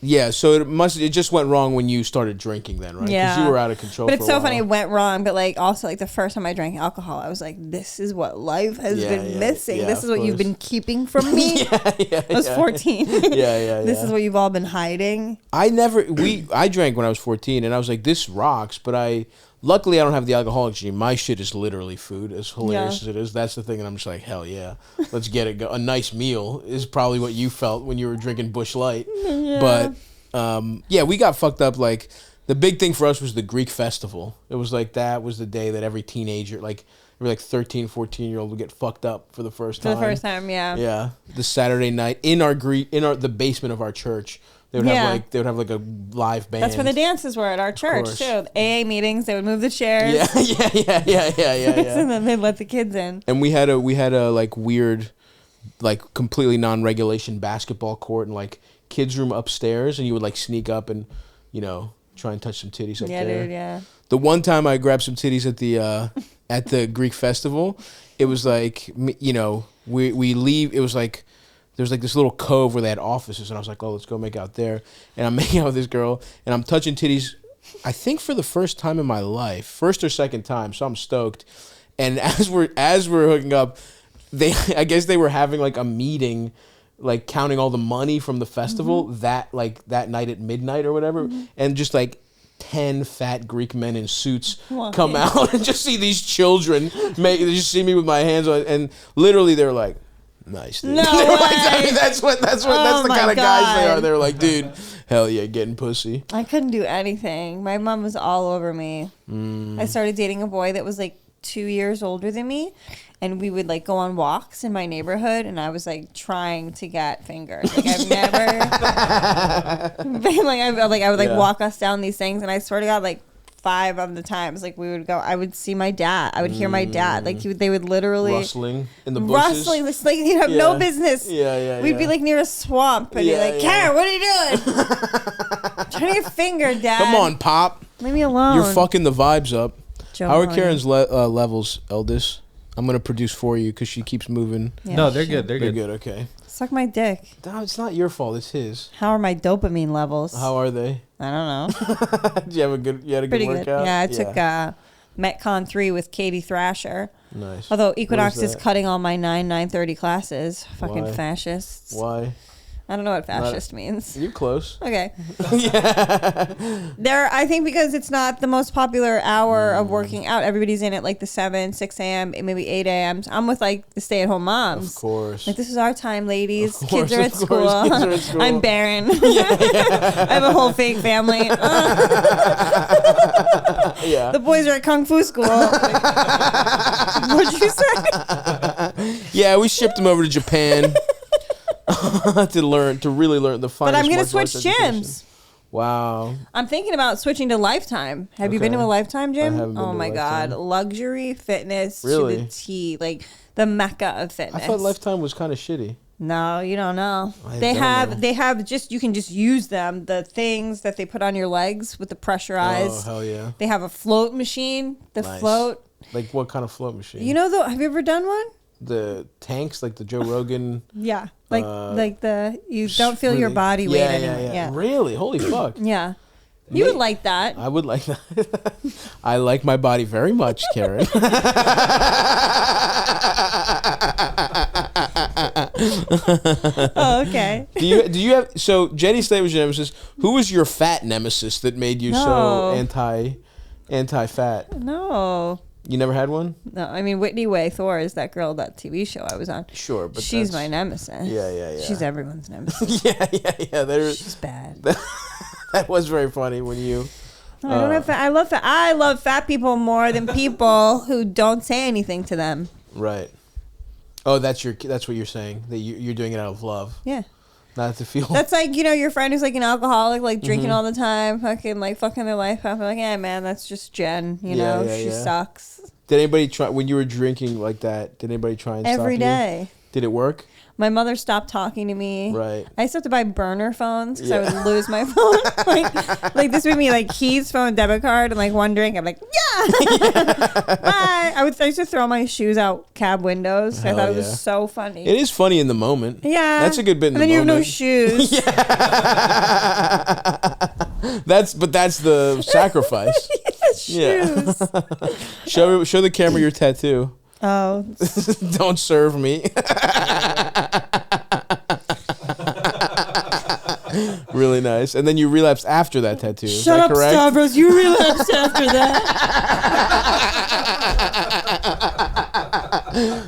Yeah, so it just went wrong when you started drinking then, right? Yeah. Because you were out of control. But it's for a so while. funny it went wrong. But like also like the first time I drank alcohol, I was like, this is what life has been missing. Yeah, this is what you've been keeping from me. I was 14. This is what you've all been hiding. I drank when I was 14 and I was like, this rocks, but luckily I don't have the alcoholic gene. My shit is literally food, as hilarious as it is. That's the thing, and I'm just like, hell yeah, let's get it. A nice meal is probably what you felt when you were drinking Busch Light. Yeah. But we got fucked up. Like the big thing for us was the Greek festival. It was like that was the day that every teenager, like every 13, 14-year-old would get fucked up for the first time. For the first time, yeah. Yeah, the Saturday night in the basement of our church. They would have like a live band. That's where the dances were at our church too. AA meetings, they would move the chairs. Yeah. And then they'd let the kids in. And we had a like weird, like completely non-regulation basketball court and like kids' room upstairs, and you would like sneak up and, try and touch some titties up there. Yeah, dude, yeah. The one time I grabbed some titties at the Greek festival, it was like, we leave. It was like. There's like this little cove where they had offices, and I was like, oh, let's go make out there. And I'm making out with this girl, and I'm touching titties, I think for the first time in my life, first or second time, so I'm stoked. And as we're hooking up, I guess they were having like a meeting, like counting all the money from the festival that night at midnight or whatever, and just like 10 fat Greek men in suits come out and just see these children they just see me with my hands on, and literally they're like, nice, dude. No way. That's the kind of guys they are. They're like, dude, hell yeah, getting pussy. I couldn't do anything. My mom was all over me. I started dating a boy that was like 2 years older than me, and we would like go on walks in my neighborhood, and I was like trying to get fingered. Like I've never been I would like walk us down these things, and I swear to God, like 5 of the times, like we would go, I would see my dad. I would hear my dad. Like they would literally rustling in the bushes. Rustling, it's like you have no business. We'd be like near a swamp, and be like, Kerryn, what are you doing? I'm trying to get fingered, Dad. Come on, Pop. Leave me alone. You're fucking the vibes up. How are Honey. Kerryn's levels, Eldest? I'm gonna produce for you because she keeps moving. Yeah, no, they're good. They're good. Okay. Suck my dick. No, it's not your fault. It's his. How are my dopamine levels? How are they? I don't know. You had a good Pretty workout? good. Yeah, I took Metcon 3 with Katie Thrasher. Nice. Although Equinox is cutting all my 9:30 classes. Fucking fascists. Why? I don't know what fascist means. You're close. Okay. I think because it's not the most popular hour of working out. Everybody's in at like the 7, 6 a.m., maybe 8 a.m. I'm with like the stay-at-home moms. Of course. Like, this is our time, ladies. Of course, Kids are at school. Kids are at school. I'm barren. I have a whole fake family. The boys are at Kung Fu school. What'd you say? Yeah, we shipped them over to Japan. to really learn the finest. But I'm gonna martial switch arts education. gyms. Wow. I'm thinking about switching to Lifetime. Have you been to a Lifetime gym? I haven't been Oh to my Lifetime. God, luxury fitness to Really? the T, like the mecca of fitness. I thought Lifetime was kind of shitty. No, you don't know. I They don't have know. they have just you can just use them. The things that they put on your legs with the pressurized. Oh hell yeah! They have a float machine. The Nice. float. Like what kind of float machine? You know have you ever done one? The tanks, like the Joe Rogan. Yeah, like you don't feel your body weight anymore. Yeah. Really? Holy fuck! Yeah. You would like that. I would like that. I like my body very much, Kerryn. Oh, okay. Do you have so Jenny Slate was your nemesis? Who was your fat nemesis that made you so anti-fat? No. You never had one? No, I mean Whitney Way Thor is that girl, that TV show I was on. Sure, but she's my nemesis. Yeah. She's everyone's nemesis. yeah. She's bad. That was very funny when you No, I don't have fat. I love fat people more than people who don't say anything to them. Right. Oh, that's what you're saying. That you're doing it out of love. Yeah. Not to feel. That's like, your friend who's like an alcoholic, like drinking all the time, fucking their life up. I'm like, yeah, man, that's just Jen. She sucks. Did anybody try when you were drinking like that? Did anybody try and every stop day? You? Did it work? My mother stopped talking to me. Right. I used to have to buy burner phones because I would lose my phone. like this would be like keys, phone, debit card, and like one drink. I'm like, yeah. Bye. I used to throw my shoes out cab windows. I thought it was so funny. It is funny in the moment. Yeah. That's a good bit in the moment. And then you have no shoes. That's the sacrifice. Shoes. Show the camera your tattoo. Oh. Don't serve me. Really nice. And then you relapsed after that tattoo. Shut up, correct? Stavros. You relapsed after that.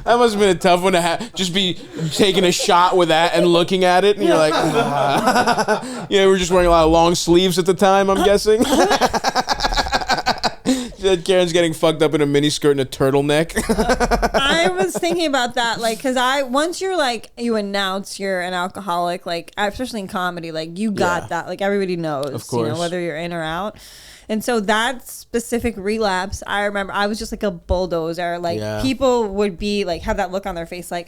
That must have been a tough one to just be taking a shot with that and looking at it. And you're like, we're just wearing a lot of long sleeves at the time, I'm guessing. Kerryn's getting fucked up in a mini skirt and a turtleneck. I was thinking about that, because once you're you announce you're an alcoholic, especially in comedy, you got that, everybody knows, of course. Whether you're in or out. And so that specific relapse, I remember I was just like a bulldozer. People would be have that look on their face, are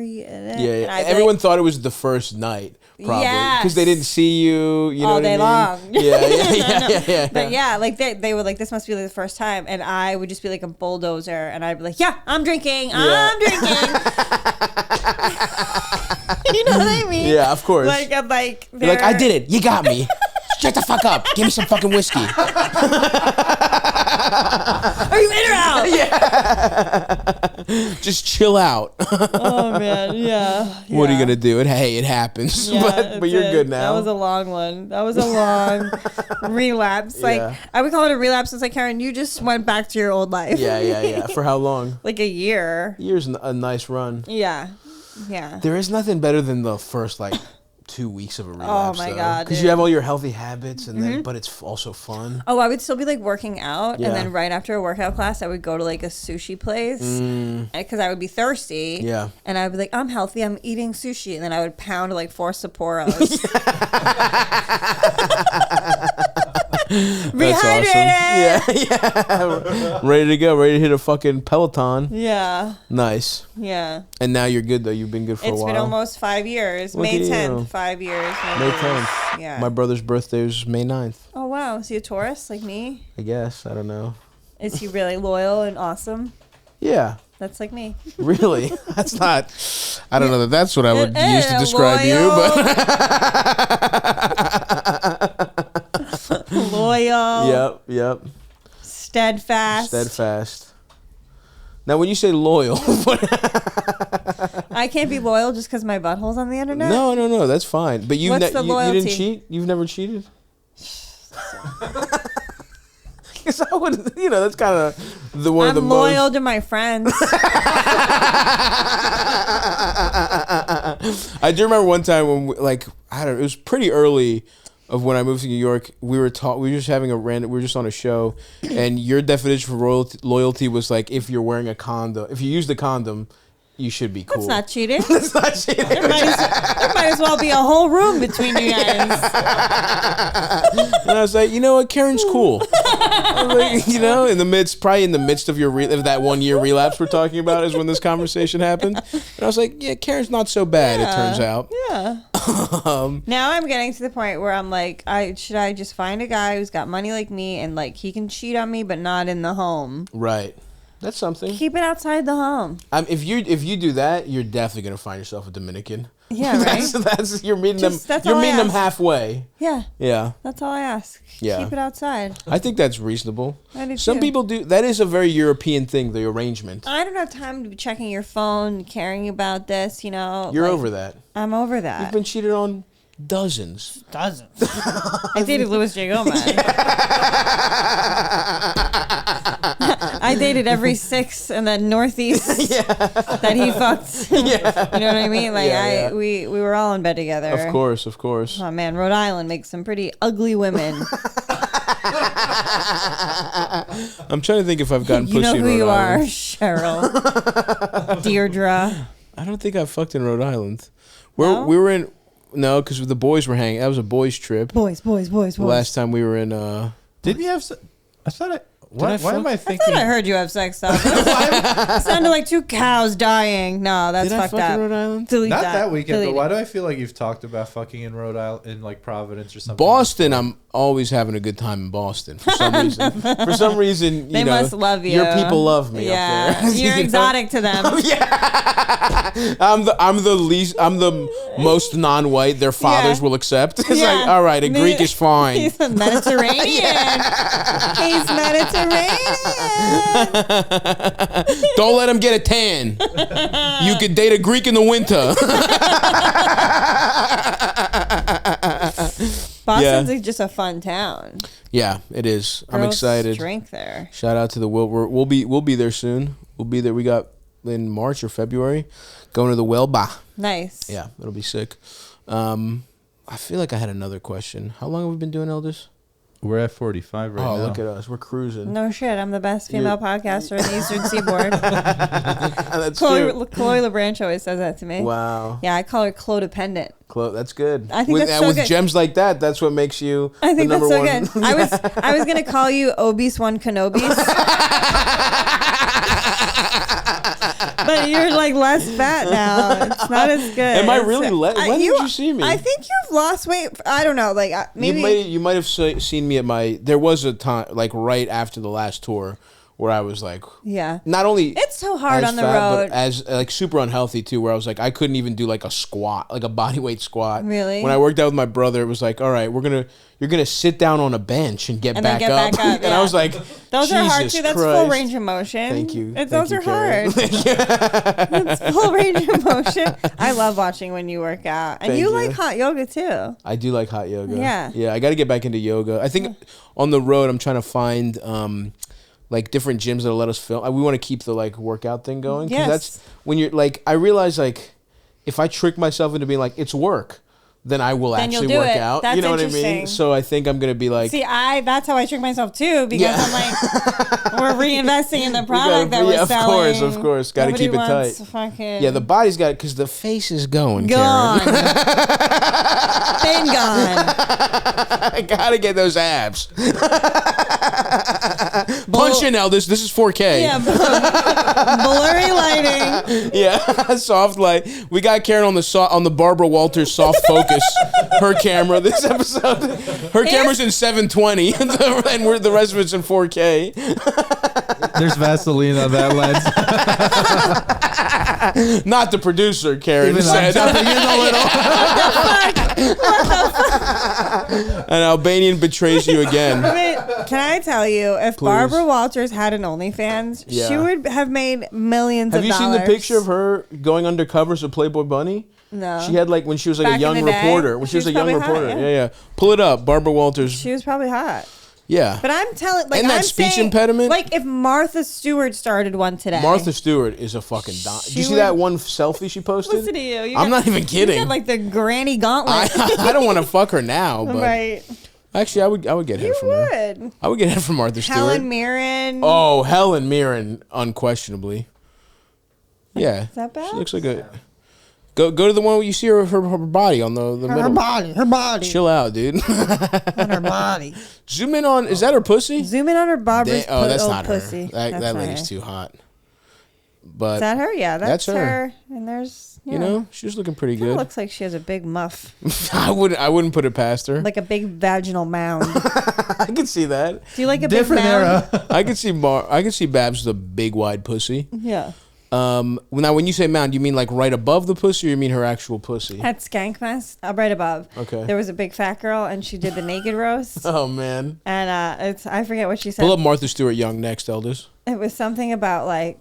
you in it? Yeah. Everyone thought it was the first night. Probably because they didn't see you, all day long. Yeah. But they were like, this must be the first time, and I would just be like a bulldozer, and I'd be like, yeah, I'm drinking. You know what I mean? Yeah, of course. I'm like, you're like, I did it. You got me. Shut the fuck up. Give me some fucking whiskey. Are you in or out? Yeah. Just chill out. Oh man, yeah. What are you gonna do? It happens. Yeah, but you're good now. That was a long one. That was a long relapse. I would call it a relapse. It's Kerryn, you just went back to your old life. Yeah. For how long? Like a year. Year's a nice run. Yeah. There is nothing better than the first 2 weeks of a relapse. Oh my god! Because you have all your healthy habits, and then but it's also fun. Oh, I would still be working out, and then right after a workout class, I would go to a sushi place because I would be thirsty. Yeah, and I would be like, I'm healthy, I'm eating sushi, and then I would pound 4 Sapporos. Rehydrated. Yeah. Ready to go. Ready to hit a fucking Peloton. Yeah. Nice. Yeah. And now you're good though. You've been good for a while. It's been almost 5 years. Look May 10th, you. 5 years. May 10th. Yeah. My brother's birthday is May 9th. Oh wow, is he a Taurus like me? I guess. I don't know. Is he really loyal and awesome? Yeah. That's like me. Really? That's not. I don't know that that's what I would use to describe you, but. Loyal. Yep. Steadfast. Now, when you say loyal, I can't be loyal just because my butthole's on the internet. No, that's fine. But you didn't cheat. You've never cheated. Because I would, that's kind of the one of the most. I'm loyal to my friends. I do remember one time when, it was pretty early of when I moved to New York. We were just having we were just on a show, and your definition for loyalty was if you're wearing a condom, if you use the condom, you should be cool. That's not cheating. That's not cheating. There might as well be a whole room between you guys. And I was like, you know what, Kerryn's cool. In the midst of of that 1 year relapse we're talking about is when this conversation happened. And I was like, yeah, Kerryn's not so bad. It turns out. Yeah. Now I'm getting to the point where I'm like, should I just find a guy who's got money like me and he can cheat on me but not in the home? Right. That's something. Keep it outside the home. If you do that, you're definitely gonna find yourself a Dominican. Yeah, right. that's you're meeting them. You're meeting them halfway. Yeah. Yeah. That's all I ask. Yeah. Keep it outside. I think that's reasonable. I do Some too. people do. That is a very European thing. The arrangement. I don't have time to be checking your phone, caring about this. You're over that. I'm over that. You've been cheated on dozens. I dated Louis J. Gomez. I dated every 6 in the Northeast that he fucked. Yeah. You know what I mean? We were all in bed together. Of course. Oh man, Rhode Island makes some pretty ugly women. I'm trying to think if I've gotten pussy You know in who Rhode you are, Island. Cheryl. Deirdre. I don't think I fucked in Rhode Island. No? We were in no, because the boys were hanging. That was a boys trip. Boys. The last time we were in. Didn't you have? I thought I. Why am I I thinking? thought I heard you have sex stuff. It sounded like 2 cows dying. No, that's Did I fucked fuck up. in Rhode Island? Delete Not that weekend, Delete but why it. do I feel like you've talked about fucking in Rhode Island, in like Providence or something? Boston, I'm always having a good time in Boston for some reason. For some reason, They must love you. Your people love me Yeah, up there. you're exotic to them. I'm the most non-white their fathers will accept. It's Yeah. like, all right, a Greek is fine. He's a Mediterranean. He's Mediterranean. Don't let him get a tan. You could date a Greek in the winter. Boston's just a fun town. Yeah, it is. I'm Girls excited. Drink there. Shout out to the Will. We'll be there soon. We'll be there. We got in March or February going to the Welba. Nice. Yeah, it'll be sick. I feel like I had another question. How long have we been doing Elders? We're at 45 right now. Oh, look at us. We're cruising. No shit. I'm the best female podcaster in the Eastern Seaboard. That's Chloe true. LaBranch always says that to me. Wow. Yeah, I call her codependent. That's good. I think with, that's so with good. gems like that, that's what makes you I think the that's number so one. good. I was gonna call you obese one Kenobis. But you're like less fat now. It's not as good. Am I really? When did you see me? I think you've lost weight. I don't know. Like maybe You might have seen me at my. There was a time like right after the last tour where I was like, yeah. not only It's so hard as on the fat, road. but as like super unhealthy too. Where I was like, I couldn't even do like a squat, like a body weight squat. Really? When I worked out with my brother, it was like, all right, you're gonna sit down on a bench and get And then back get up. back up, And I yeah. was like, Those are hard Jesus too. That's Christ. full range of motion. Thank you. Those are Kerryn. hard. It's full range of motion. I love watching when you work out, and Thank you you. like hot yoga too. I do like hot yoga. Yeah. Yeah, I got to get back into yoga. I think on the road, I'm trying to find like different gyms that'll let us film. We want to keep the like workout thing going. 'Cause Yes. that's when you're like, I realize like if I trick myself into being like, it's work, then I will Then you'll actually do work it. out. That's You know what I mean? interesting. So I think I'm going to be like, See, that's how I trick myself too, because Yeah. I'm like, we're reinvesting in the product that we're of selling. of course. Got to Nobody keep it tight. wants Fucking Yeah, the body's got, because the face is going, gone. Kerryn. Been gone. I got to get those abs. Punch in, Elders. This is 4K. Yeah, blurry lighting. Yeah, soft light. We got Kerryn on the Barbara Walters soft focus. Her camera this episode. Her camera's in 720, and the rest of it's in 4K. There's Vaseline on that lens. Not the producer, Kerryn Even said. jumping in a little. An Albanian betrays you again. Wait, can I tell you, if Please. Barbara Walters had an OnlyFans, Yeah. she would have made millions Have of you dollars. seen the picture of her going undercover as a Playboy Bunny? No. She had like when she was like Back a in young the day? reporter. When She she was a was young probably hot, reporter. yeah. Yeah. Pull it up. Barbara Walters. She was probably hot. Yeah. But I'm telling, like, And that I'm speech saying, impediment? like, if Martha Stewart started one today. Martha Stewart is a fucking dime. Did you see would- that one selfie she posted? Listen to you. I'm not even You kidding. got, like, the granny gauntlet. I don't want to fuck her now, but right. actually, I would get head You from her. would. I would get head from Martha Stewart. Helen Mirren. Oh, Helen Mirren, unquestionably. Yeah. Is that bad? She looks like a. Go to the one where you see her body on the middle. Her body. Chill out, dude. On her body. Zoom in on. Is that her pussy? Zoom in on her Barbara's That's old not pussy. her. That That's not lady's her. too hot. But Is that her? Yeah, that's That's her. her. And there's, you know, she's looking pretty Kinda good. looks like she has a big muff, I wouldn't put it past her. like a big vaginal mound. I could see that. Do you like a Different big mound? era. I could see Babs with a big wide pussy. Yeah. Now when you say mound, you mean like right above the pussy, or you mean her actual pussy? At Skankfest, right above. Okay. There was a big fat girl, and she did the naked roast. Oh man. And I forget what she said. Pull up Martha Stewart Young next, Elders. It was something about like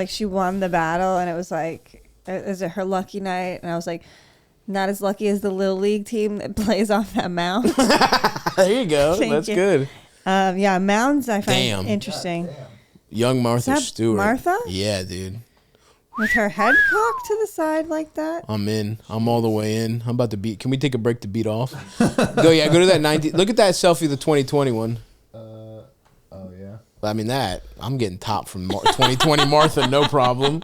she won the battle, and it was like, is it her lucky night? And I was like, not as lucky as the Little League team that plays off that mound. There you go. Thank That's you. good. Yeah, mounds I find Damn. interesting. Young Martha that Stewart. Martha? Yeah, dude. With her head cocked to the side like that. I'm in. I'm all the way in. I'm about to beat. Can we take a break to beat off? Go to that 90. Look at that selfie, the 2020 one. I mean, I'm getting top from 2020 Martha, no problem.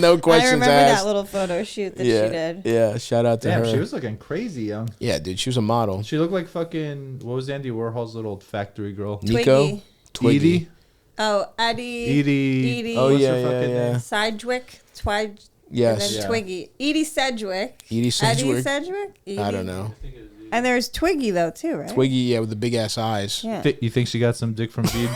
No questions I remember asked. that little photo shoot that she did. Yeah, shout out to her. She was looking crazy young. Yeah, dude, she was a model. She looked like fucking, what was Andy Warhol's little factory girl? Nico? Twiggy. Edie? Oh, Edie. Oh, What's yeah, her fucking yeah. name? Sidgwick. Yes. And then Yeah. Twiggy. Edie Sedgwick. Edie Sedgwick? Eddie Sedgwick? I don't know. And there's Twiggy, though, too, right? Twiggy, yeah, with the big ass eyes. Yeah. You think she got some dick from Bede?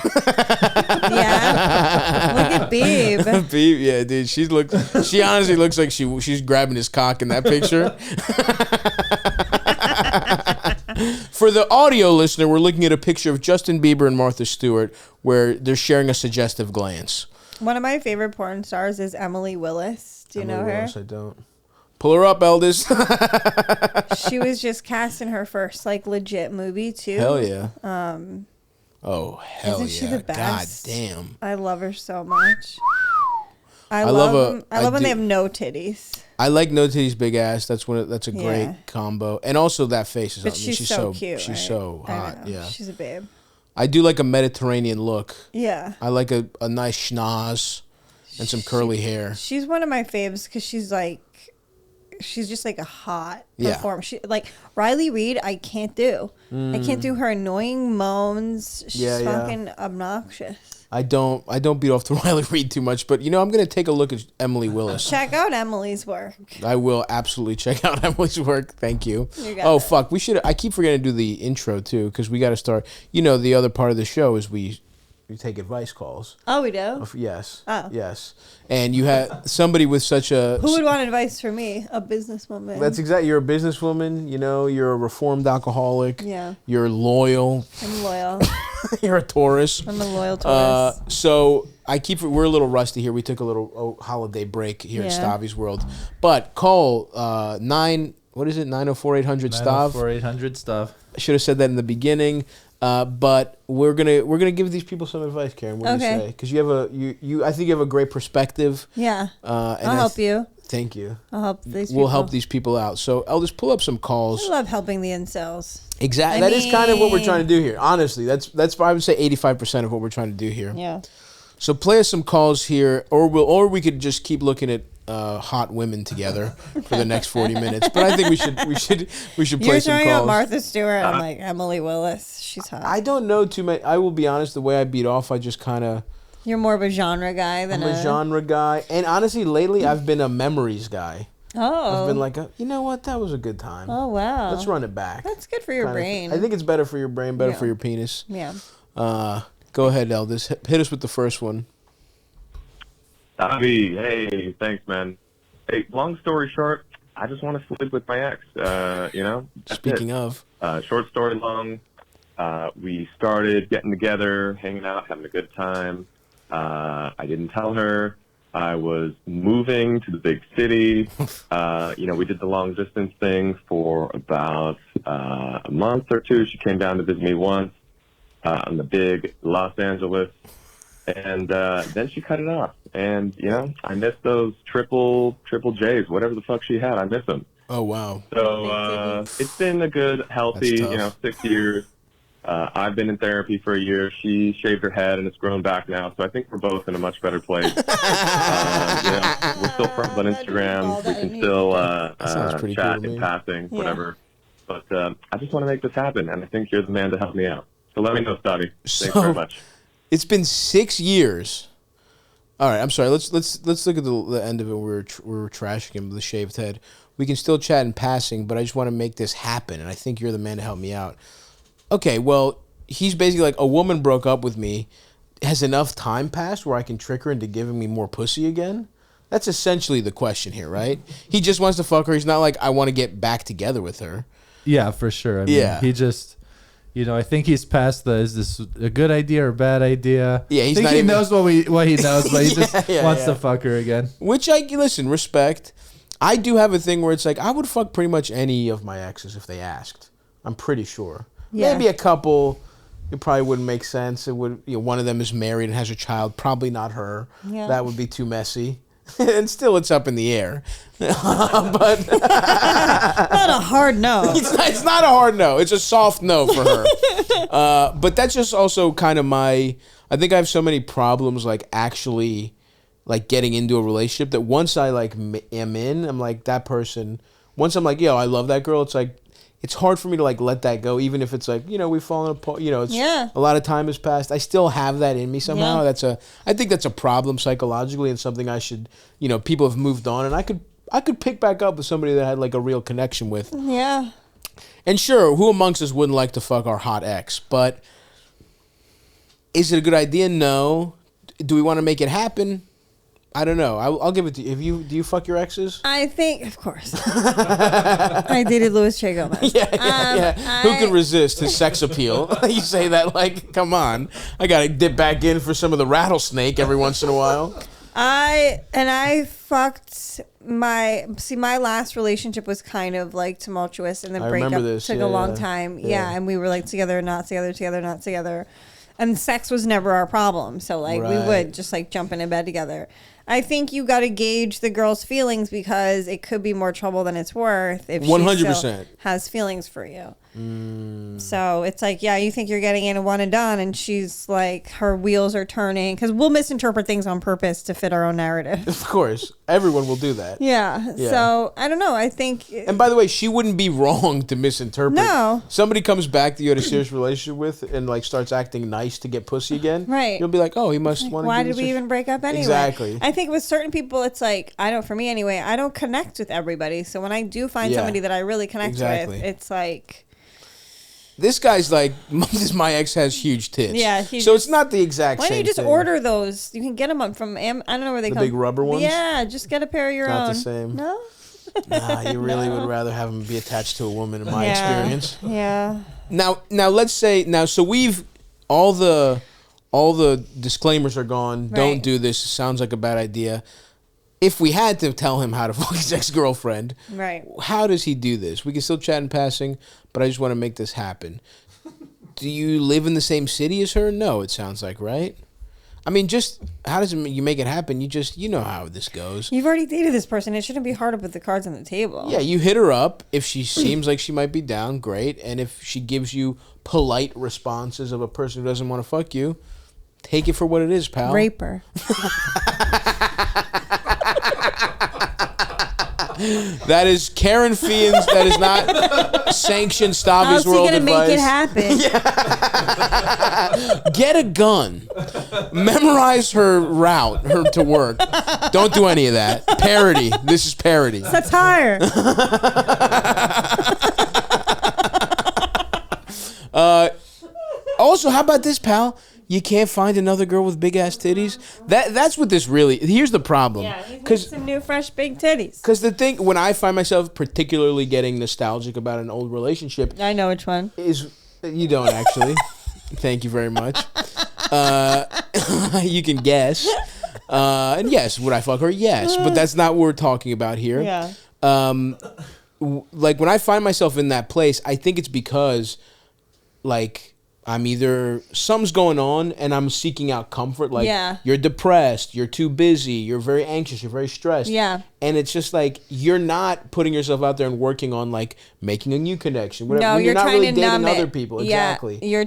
Yeah. Look at Beeb. Beep, yeah, dude. She honestly looks like she's grabbing his cock in that picture. For the audio listener, we're looking at a picture of Justin Bieber and Martha Stewart where they're sharing a suggestive glance. One of my favorite porn stars is Emily Willis. Do you know her? Willis, I don't. Pull her up, Eldest. She was just cast in her first like legit movie too. Hell yeah. Oh hell Isn't yeah. she the best? God damn. I love her so much. I love love when they have no titties. I like no titties, big ass. That's a great Yeah. combo, and also that face is. But I mean, she's so cute. She's right? so I hot. know. Yeah, She's a babe. I do like a Mediterranean look. Yeah. I like a nice schnoz and some curly hair. She's one of my faves because she's just like a hot performer. She like Riley Reid. I can't do. I can't do her annoying moans. She's fucking obnoxious. I don't beat off to Riley Reid too much, but I'm gonna take a look at Emily Willis. Check out Emily's work. I will absolutely check out Emily's work. Thank you. You got it. Fuck, I keep forgetting to do the intro too because we got to start. The other part of the show is we take advice calls. Oh, we do? Yes. Oh. Yes. And you had somebody with such a... Who would want advice from me? A businesswoman. That's exactly... You're a businesswoman, you're a reformed alcoholic. Yeah. You're loyal. I'm loyal. You're a Taurus. I'm a loyal Taurus. So we're a little rusty here. We took a little holiday break here at Stavvy's World. But call 904-800 Stav. 904-800 Stav. I should have said that in the beginning. But we're gonna give these people some advice, Kerryn. What do you say? Because I think you have a great perspective. Yeah. And I'll help you. Thank you. I'll help these people. We'll help these people out. So Eldest, pull up some calls. I love helping the incels. Exactly. That is kind of what we're trying to do here. Honestly, that's I would say 85% of what we're trying to do here. Yeah. So play us some calls here, or we could just keep looking at hot women together for the next 40 minutes. But I think we should play some calls. You're throwing out Martha Stewart. I'm like Emily Willis. She's hot. I don't know too many. I will be honest. The way I beat off, I just kind of. You're more of a genre guy than I'm a genre guy, and honestly, lately I've been a memories guy. Oh. I've been like, you know what? That was a good time. Oh wow. Let's run it back. That's good for your brain. I think it's better for your brain, better for your penis. Yeah. Go ahead, Eldest. Hit us with the first one. Stavvy, hey, thanks, man. Hey, long story short, I just want to sleep with my ex. Speaking of, short story long, we started getting together, hanging out, having a good time. I didn't tell her I was moving to the big city. We did the long distance thing for about a month or two. She came down to visit me once in the big Los Angeles. And then she cut it off. And, I miss those triple J's, whatever the fuck she had. I miss them. Oh, wow. So it's been a good, healthy, 6 years. I've been in therapy for a year. She shaved her head, and it's grown back now. So I think we're both in a much better place. We're still friends on Instagram. We can still chat in passing, whatever. But I just want to make this happen, and I think you're the man to help me out. So let me know, Stavvy. Thanks very much. It's been 6 years. All right, I'm sorry. Let's look at the end of it. We were trashing him with the shaved head. We can still chat in passing, but I just want to make this happen, and I think you're the man to help me out. Okay, well, he's basically like, a woman broke up with me. Has enough time passed where I can trick her into giving me more pussy again? That's essentially the question here, right? He just wants to fuck her. He's not like, I want to get back together with her. Yeah, for sure. I mean, he just... I think he's past is this a good idea or a bad idea? Yeah, he knows what he knows, but he just wants to fuck her again. Which respect. I do have a thing where it's like, I would fuck pretty much any of my exes if they asked. I'm pretty sure. Yeah. Maybe a couple, it probably wouldn't make sense. It would, one of them is married and has a child. Probably not her. Yeah. That would be too messy. and still it's up in the air. But not a hard no. It's not a hard no. It's a soft no for her. But that's just also kind of I think I have so many problems like actually like getting into a relationship that once I like am in, I'm like that person. Once I'm like, yo, I love that girl. It's like it's hard for me to like let that go, even if it's like, you know, we've fallen apart. You know, it's a lot of time has passed. I still have that in me somehow. Yeah. I think that's a problem psychologically and something I should, you know, people have moved on, and I could pick back up with somebody that I had like a real connection with. Yeah. And sure, who amongst us wouldn't like to fuck our hot ex? But is it a good idea? No. Do we want to make it happen? I don't know. I'll give it to you. Do you fuck your exes? I think, of course. I dated Louis Che Gomez. Yeah. Who can resist his sex appeal? You say that like, come on. I got to dip back in for some of the rattlesnake every once in a while. I fucked my last relationship was kind of like tumultuous, and the breakup took a long time. Yeah, and we were like together, not together, together, not together. And sex was never our problem. So like we would just like jump into bed together. I think you got to gauge the girl's feelings because it could be more trouble than it's worth if 100% she still has feelings for you. So it's like, yeah, you think you're getting in a one and done, and she's like, her wheels are turning, because we'll misinterpret things on purpose to fit our own narrative. Of course. Everyone will do that. Yeah. So I don't know. I think. And by the way, she wouldn't be wrong to misinterpret. No. Somebody comes back that you had a serious relationship with and like starts acting nice to get pussy again. Right. You'll be like, oh, he must want to. Why did we even break up anyway? Exactly. I think with certain people, it's like, for me anyway, I don't connect with everybody. So when I do find somebody that I really connect with, it's like. This guy's like, my ex has huge tits. Yeah. So it's not the exact same thing. Why don't you just order those? You can get them up from, I don't know where they come. The big rubber ones? Yeah, just get a pair of your own. Not the same. No? Nah, you really would rather have them be attached to a woman in my experience. Yeah. Now let's say, so we've, all the disclaimers are gone. Right. Don't do this. It sounds like a bad idea. If we had to tell him how to fuck his ex-girlfriend, right? How does he do this? We can still chat in passing, but I just want to make this happen. Do you live in the same city as her? No, it sounds like, right? I mean, just how does you make it happen? You know how this goes. You've already dated this person. It shouldn't be hard to put the cards on the table. Yeah, you hit her up. If she seems like she might be down, great. And if she gives you polite responses of a person who doesn't want to fuck you, take it for what it is, pal. Rape her. That is Kerryn Feehan's. That is not sanctioned Stavvy's world advice. How's he gonna make it happen? Get a gun. Memorize her route, her to work. Don't do any of that. Parody. This is parody. Satire. Also, how about this, pal? You can't find another girl with big ass titties. That's what this really. Here's the problem. Yeah, because some new fresh big titties. Because the thing, when I find myself particularly getting nostalgic about an old relationship, I know which one. You don't actually. Thank you very much. You can guess. And yes, would I fuck her? Yes, but that's not what we're talking about here. Yeah. Like when I find myself in that place, I think it's because, like. I'm either something's going on and I'm seeking out comfort. Like you're depressed, you're too busy, you're very anxious, you're very stressed. Yeah. And it's just like you're not putting yourself out there and working on like making a new connection. Whatever. No, you're not trying really to numb dating other it. people. Yeah. Exactly. You're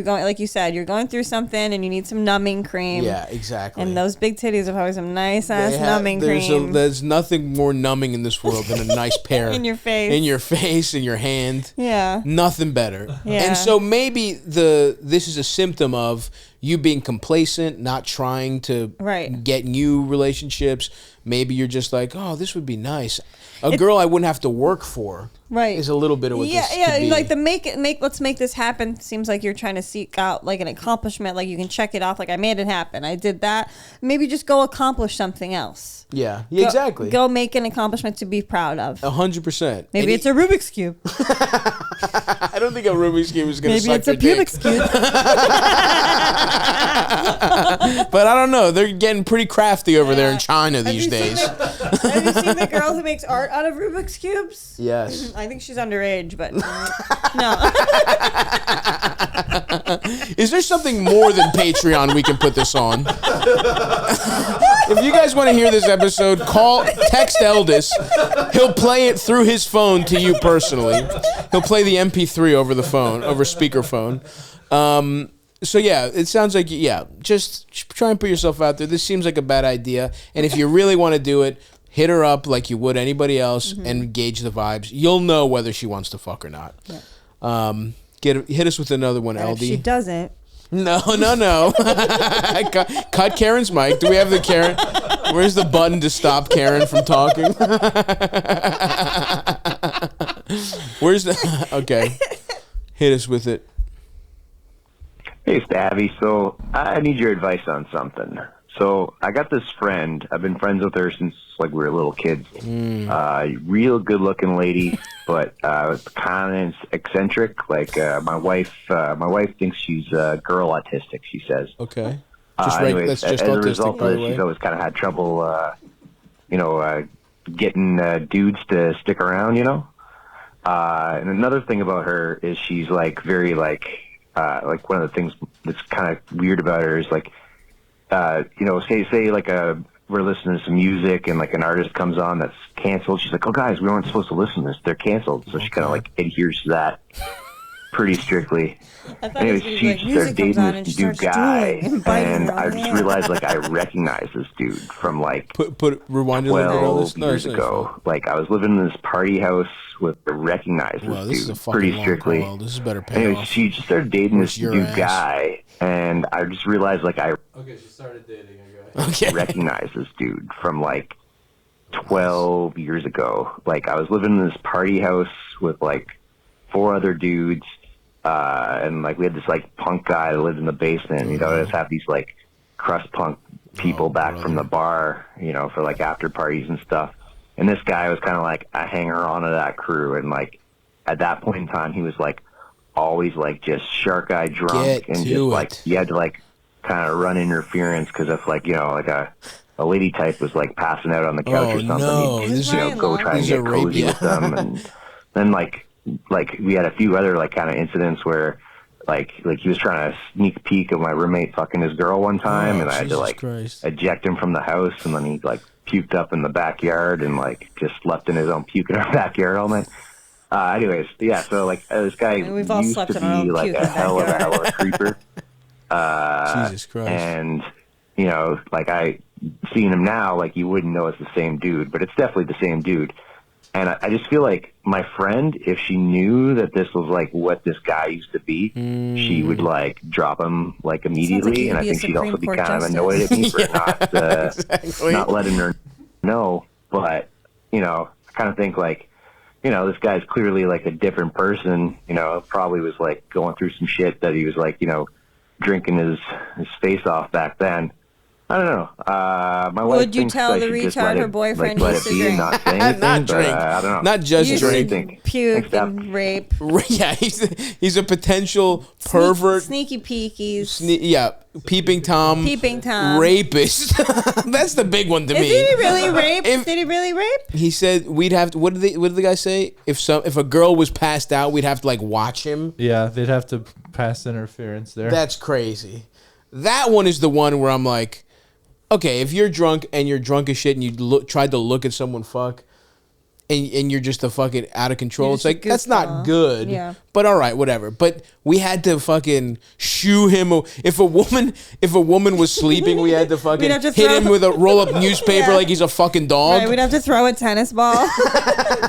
going like you said, you're going through something and you need some numbing cream. Yeah, exactly. And those big titties are probably some nice ass numbing cream. There's nothing more numbing in this world than a nice pair in your face. In your face, in your hand. Yeah. Nothing better. Yeah. And so maybe this is a symptom of you being complacent, not trying to get new relationships. Maybe you're just like, oh, this would be nice. A girl I wouldn't have to work for. Right. Is a little bit of what this could be. Like let's make this happen seems like you're trying to seek out like an accomplishment, like you can check it off, like I made it happen, I did that. Maybe just go accomplish something else. Yeah, exactly. Go make an accomplishment to be proud of. 100%. Maybe it's a Rubik's Cube. I don't think a Rubik's Cube is going to suck your dick. Maybe it's a Pubik's Cube. But I don't know. They're getting pretty crafty over there in China these days. Have you seen the girl who makes art out of Rubik's Cubes? Yes. I think she's underage, but no. Is there something more than Patreon we can put this on? If you guys want to hear this episode, text Eldis. He'll play it through his phone to you personally. He'll play the MP3 over the phone, over speakerphone. So yeah, it sounds like, just try and put yourself out there. This seems like a bad idea. And if you really want to do it, hit her up like you would anybody else and gauge the vibes. You'll know whether she wants to fuck or not. Yeah. Hit us with another one, LD. If she doesn't. No. Cut Kerryn's mic. Do we have the Kerryn? Where's the button to stop Kerryn from talking? Where's the... Okay. Hit us with it. Hey, Stavvy. So I need your advice on something. So I got this friend. I've been friends with her since like we were little kids. Real good-looking lady, but kind of eccentric. Like my wife thinks she's girl autistic. She says. Okay. Anyways, that's just as a autistic, result by of the this, way. she's always kind of had trouble, getting dudes to stick around. And another thing about her is she's like very like one of the things that's kind of weird about her is like. Say like we're listening to some music and like an artist comes on that's canceled. She's like, "Oh, guys, we weren't supposed to listen to this. They're canceled." So she kind of like adheres to that pretty strictly. Anyways, she started dating this new guy, and I just realized like I recognize this dude from like rewind 12 years ago. Like I was living in this party house with recognize this dude pretty strictly. This is better. Anyways, she just started dating this new guy. And I just realized, like, she started dating a guy. Okay. Recognize this dude from, like, 12 years ago. Like, I was living in this party house with, like, 4 other dudes. And, like, we had this, like, punk guy that lived in the basement. And, just have these, like, crust punk people back from the bar, for, like, after parties and stuff. And this guy was kind of, like, a hanger-on of that crew. And, like, at that point in time, he was, like, always like just shark eye drunk and just like you had to like kind of run interference because if like like a lady type was like passing out on the couch or something, you'd go try and get cozy with them. And then like we had a few other like kind of incidents where like he was trying to sneak peek of my roommate fucking his girl one time, and I had to like eject him from the house, and then he like puked up in the backyard and like just left in his own puke in our backyard all night. Anyways, so like this guy we've all used slept to in our own be like puke a hell of a creeper. Jesus Christ! And like I seeing him now, like you wouldn't know it's the same dude, but it's definitely the same dude. And I just feel like my friend, if she knew that this was like what this guy used to be, she would like drop him like immediately, and I think she'd also be kind of annoyed at me for not letting her know. But I kind of think like. This guy's clearly like a different person, probably was like going through some shit that he was like, drinking his face off back then. I don't know. My wife would you tell the retard her boyfriend used to drink? Not say anything, not drink. I don't know. Not just drink. Puke and rape. Yeah, he's a potential pervert. Sneaky peekies. Peeping Tom. Rapist. That's the big one to me. Did he really rape? Did he really rape? He said we'd have to. What did the guy say? If a girl was passed out, we'd have to like watch him. Yeah, they'd have to pass interference there. That's crazy. That one is the one where I'm like, okay, if you're drunk and you're drunk as shit and you tried to look at someone fuck and you're just a fucking out of control, it's like, that's not good. Yeah. But all right, whatever. But we had to fucking shoo him. If a woman was sleeping, we had to fucking hit him with a roll-up newspaper like he's a fucking dog. Right, we'd have to throw a tennis ball,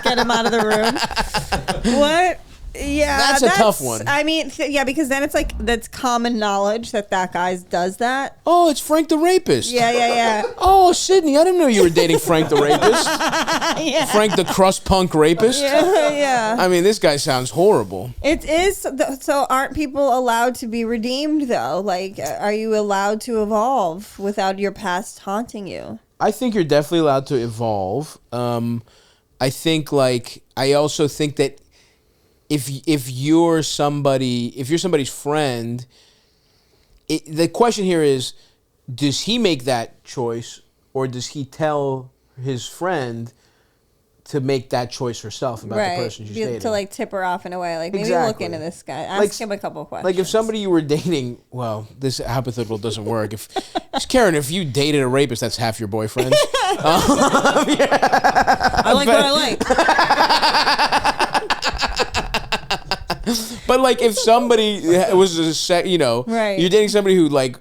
get him out of the room. What? Yeah, that's a tough one. I mean, because then it's like that's common knowledge that guy does that. Oh, it's Frank the Rapist. Yeah. Oh, Sydney, I didn't know you were dating Frank the Rapist. Yeah. Frank the crust punk rapist. Yeah. I mean, this guy sounds horrible. It is. So aren't people allowed to be redeemed though? Like, are you allowed to evolve without your past haunting you? I think you're definitely allowed to evolve. I think I also think that if you're somebody's friend, the question here is, does he make that choice or does he tell his friend to make that choice herself about the person she's dating. To like tip her off in a way, like maybe look into this guy, ask him a couple of questions. Like if somebody you were dating, well, this hypothetical doesn't work. If Kerryn, if you dated a rapist, that's half your boyfriends. I like what I like. But like if somebody was you're dating somebody who like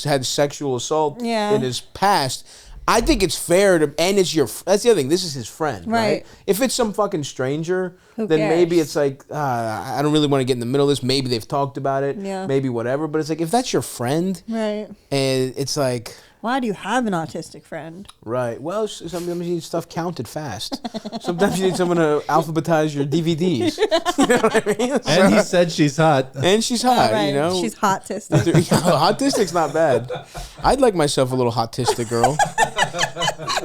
had sexual assault in his past. I think it's fair to, and it's that's the other thing. This is his friend, right? If it's some fucking stranger, then maybe it's like, I don't really want to get in the middle of this. Maybe they've talked about it, maybe whatever. But it's like, if that's your friend, and it's like, why do you have an autistic friend? Right. Well, sometimes you need stuff counted fast. Sometimes you need someone to alphabetize your DVDs. You know what I mean? And he said she's hot. And she's hot, you know. She's hotistic. Hotistic's not bad. I'd like myself a little hotistic girl.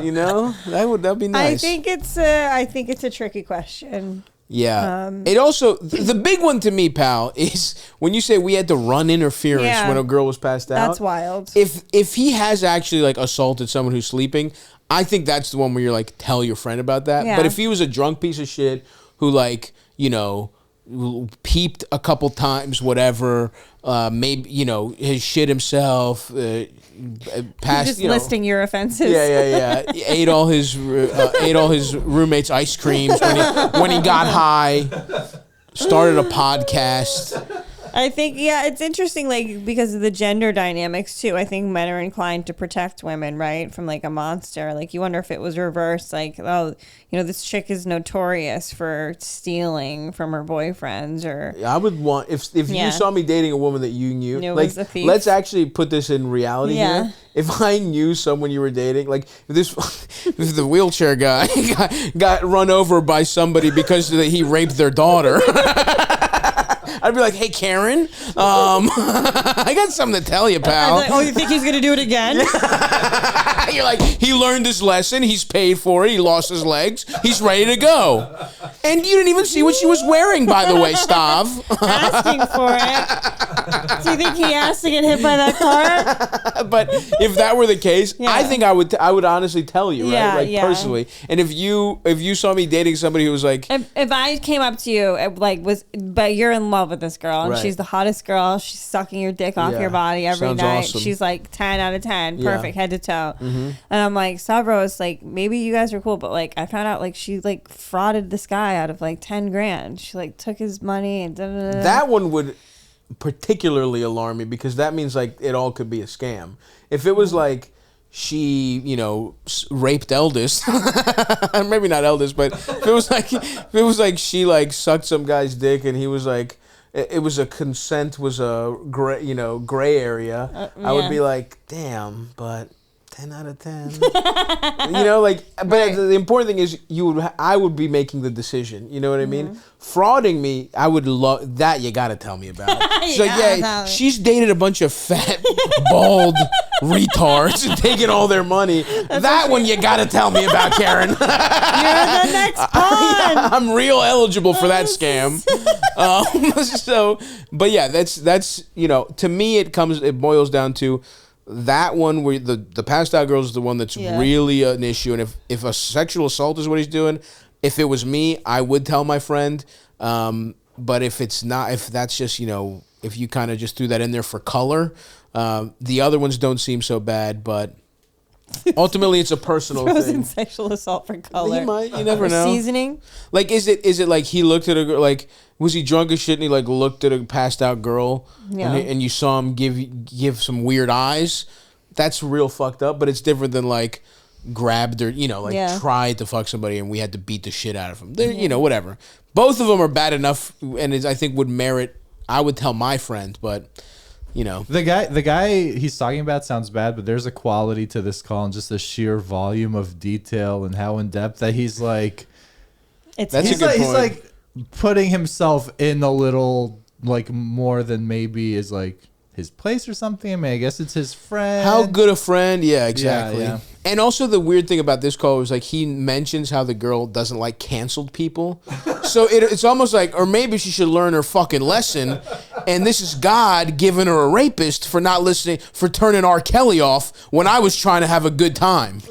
You know, that'd be nice. I think it's a tricky question. Yeah. It also, the big one to me, pal, is when you say we had to run interference when a girl was passed out. That's wild. If he has actually like assaulted someone who's sleeping, I think that's the one where you're like, tell your friend about that. Yeah. But if he was a drunk piece of shit who like, you know, peeped a couple times, whatever, maybe, you know, has shit himself, past, just listing your offenses. Yeah. He ate all his roommates' ice creams when he got high. Started a podcast. I think, it's interesting, like, because of the gender dynamics, too. I think men are inclined to protect women, right, from, like, a monster. Like, you wonder if it was reversed, like, oh, you know, this chick is notorious for stealing from her boyfriends, or... I would want, if you saw me dating a woman that you knew like, let's actually put this in reality here. If I knew someone you were dating, like, if the wheelchair guy got run over by somebody because he raped their daughter... I'd be like, hey, Kerryn, I got something to tell you, pal. Like, oh, you think he's going to do it again? You're like, he learned his lesson. He's paid for it. He lost his legs. He's ready to go. And you didn't even see what she was wearing, by the way, Stav. Asking for it. Do you think he asked to get hit by that car? But if that were the case, I think I would honestly tell you, right? Like, personally. And if you saw me dating somebody who was like... If I came up to you, like, but you're in love with this girl, and she's the hottest girl. She's sucking your dick off your body every night. Awesome. She's like 10 out of 10, perfect head to toe. Mm-hmm. And I'm like, Stavros, like, maybe you guys are cool, but like, I found out like she like frauded this guy out of like 10 grand. She like took his money and da-da-da-da. That one would particularly alarm me because that means like it all could be a scam. If it was like she, you know, raped eldest, maybe not eldest, but if it was like she like sucked some guy's dick and he was like, it was a consent was a gray area. I would be like, damn, but 10 out of 10. You know, like, but the important thing is I would be making the decision. You know what I mean? Frauding me, I would love that. You got to tell me about. She's like, she's dated a bunch of fat, bald retards and taking all their money. That one you got to tell me about, Kerryn. You're the next pawn. I'm real eligible for that scam. But yeah, that's you know, to me it boils down to that one where the passed out girl is the one that's really an issue. And if a sexual assault is what he's doing, if it was me, I would tell my friend. But if it's not, if that's just, you know, if you kind of just threw that in there for color, the other ones don't seem so bad, but ultimately it's a personal thing. In sexual assault for color. He might, you never know. Seasoning? Like, is it like he looked at a girl, like, was he drunk as shit and he like looked at a passed out girl and you saw him give some weird eyes? That's real fucked up, but it's different than like grabbed or, you know, like tried to fuck somebody and we had to beat the shit out of him. You know, whatever. Both of them are bad enough and I think would merit, I would tell my friend, but... You know, the guy he's talking about sounds bad, but there's a quality to this call and just the sheer volume of detail and how in depth that he's like. That's a good point. He's like putting himself in a little like more than maybe is like his place or something. I mean, I guess it's his friend. How good a friend? Yeah, exactly. Yeah. And also the weird thing about this call was like he mentions how the girl doesn't like canceled people. So it's almost like, or maybe she should learn her fucking lesson and this is God giving her a rapist for not listening, for turning R. Kelly off when I was trying to have a good time.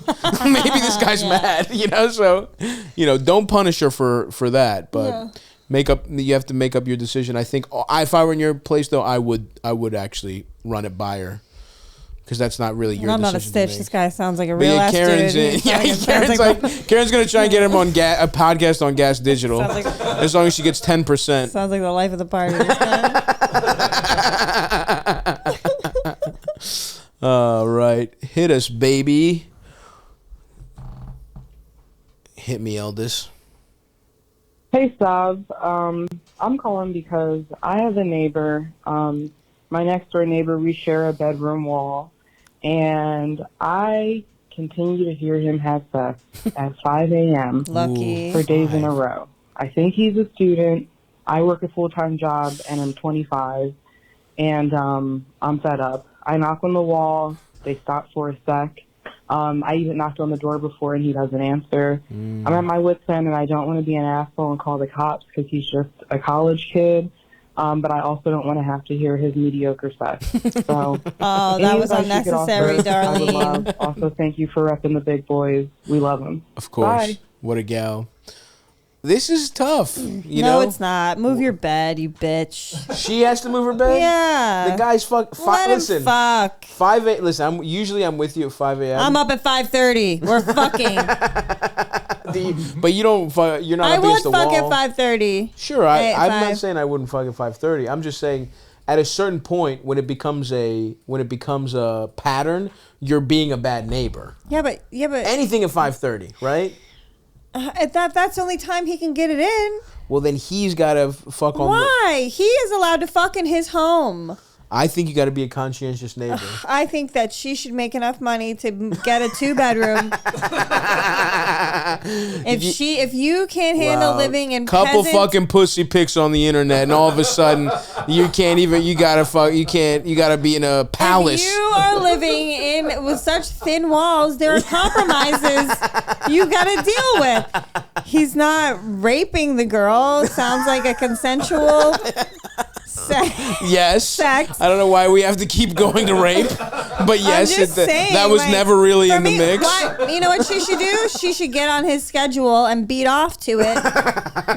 Maybe this guy's mad, so, don't punish her for that, but you have to make up your decision. I think if I were in your place, though, I would actually run it by her. Because that's not really your decision. I'm not a stitch. This guy sounds like a real ass Kerryn's dude. Kerryn's going to try and get him on a podcast on Gas Digital. As long as she gets 10%. Sounds like the life of the party. All right. Hit us, baby. Hit me, Eldis. Hey, Stav. I'm calling because I have a neighbor. My next door neighbor, we share a bedroom wall, and I continue to hear him have sex at 5 a.m. Lucky. For days in a row. I think he's a student. I work a full-time job, and I'm 25, and I'm fed up. I knock on the wall. They stop for a sec. I even knocked on the door before, and he doesn't answer. I'm at my wit's end, and I don't want to be an asshole and call the cops because he's just a college kid. But I also don't want to have to hear his mediocre sex. So, that was unnecessary, darling. I would love. Also, thank you for repping the big boys. We love them. Of course. Bye. What a gal. This is tough. You know? No, it's not. Move your bed, you bitch. She has to move her bed? Yeah. The guy's Listen. Fuck. 5 a.m. Listen, I'm with you at 5 a.m. I'm up at 5:30. We're fucking. But you don't. You're not. I up would against the fuck wall. at 5:30. Sure, I'm not saying I wouldn't fuck at 5:30. I'm just saying at a certain point when it becomes a pattern, you're being a bad neighbor. Yeah, but anything at 5:30, right? That's the only time he can get it in. Well, then he's got to fuck on. Why? He is allowed to fuck in his home. I think you got to be a conscientious neighbor. I think that she should make enough money to get a 2-bedroom. If you can't handle living in couple peasant, fucking pussy pics on the internet, and all of a sudden you can't even. You gotta be in a palace. If you are living in with such thin walls, there are compromises you gotta deal with. He's not raping the girl. Sounds like a consensual. Yes. Sex. I don't know why we have to keep going to rape, but yes, that was never really in the mix. You know what she should do? She should get on his schedule and beat off to it.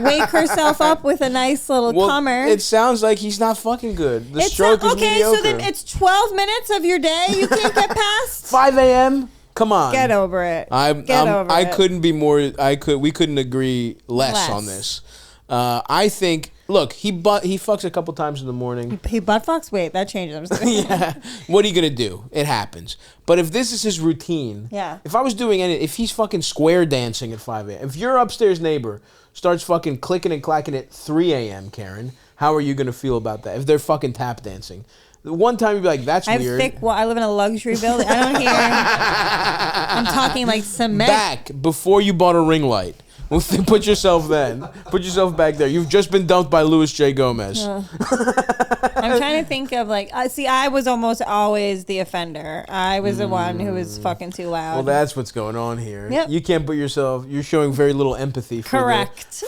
Wake herself up with a nice little comer. It sounds like he's not fucking good. The stroke is mediocre. So then it's 12 minutes of your day you can't get past? 5 a.m.? Come on. Get over it. I couldn't be more. We couldn't agree less on this. I think. Look, he fucks a couple times in the morning. He butt fucks? Wait, that changes. Yeah. What are you going to do? It happens. But if this is his routine, if I was doing if he's fucking square dancing at 5 a.m., if your upstairs neighbor starts fucking clicking and clacking at 3 a.m., Kerryn, how are you going to feel about that? If they're fucking tap dancing. One time you'd be like, that's weird. I live in a luxury building. I don't hear. I'm talking like cement. Back before you bought a ring light. Put yourself back there. You've just been dumped by Louis J. Gomez. I'm trying to think of I was almost always the offender. I was the one who was fucking too loud. Well, that's what's going on here. Yep. You can't put yourself. You're showing very little empathy for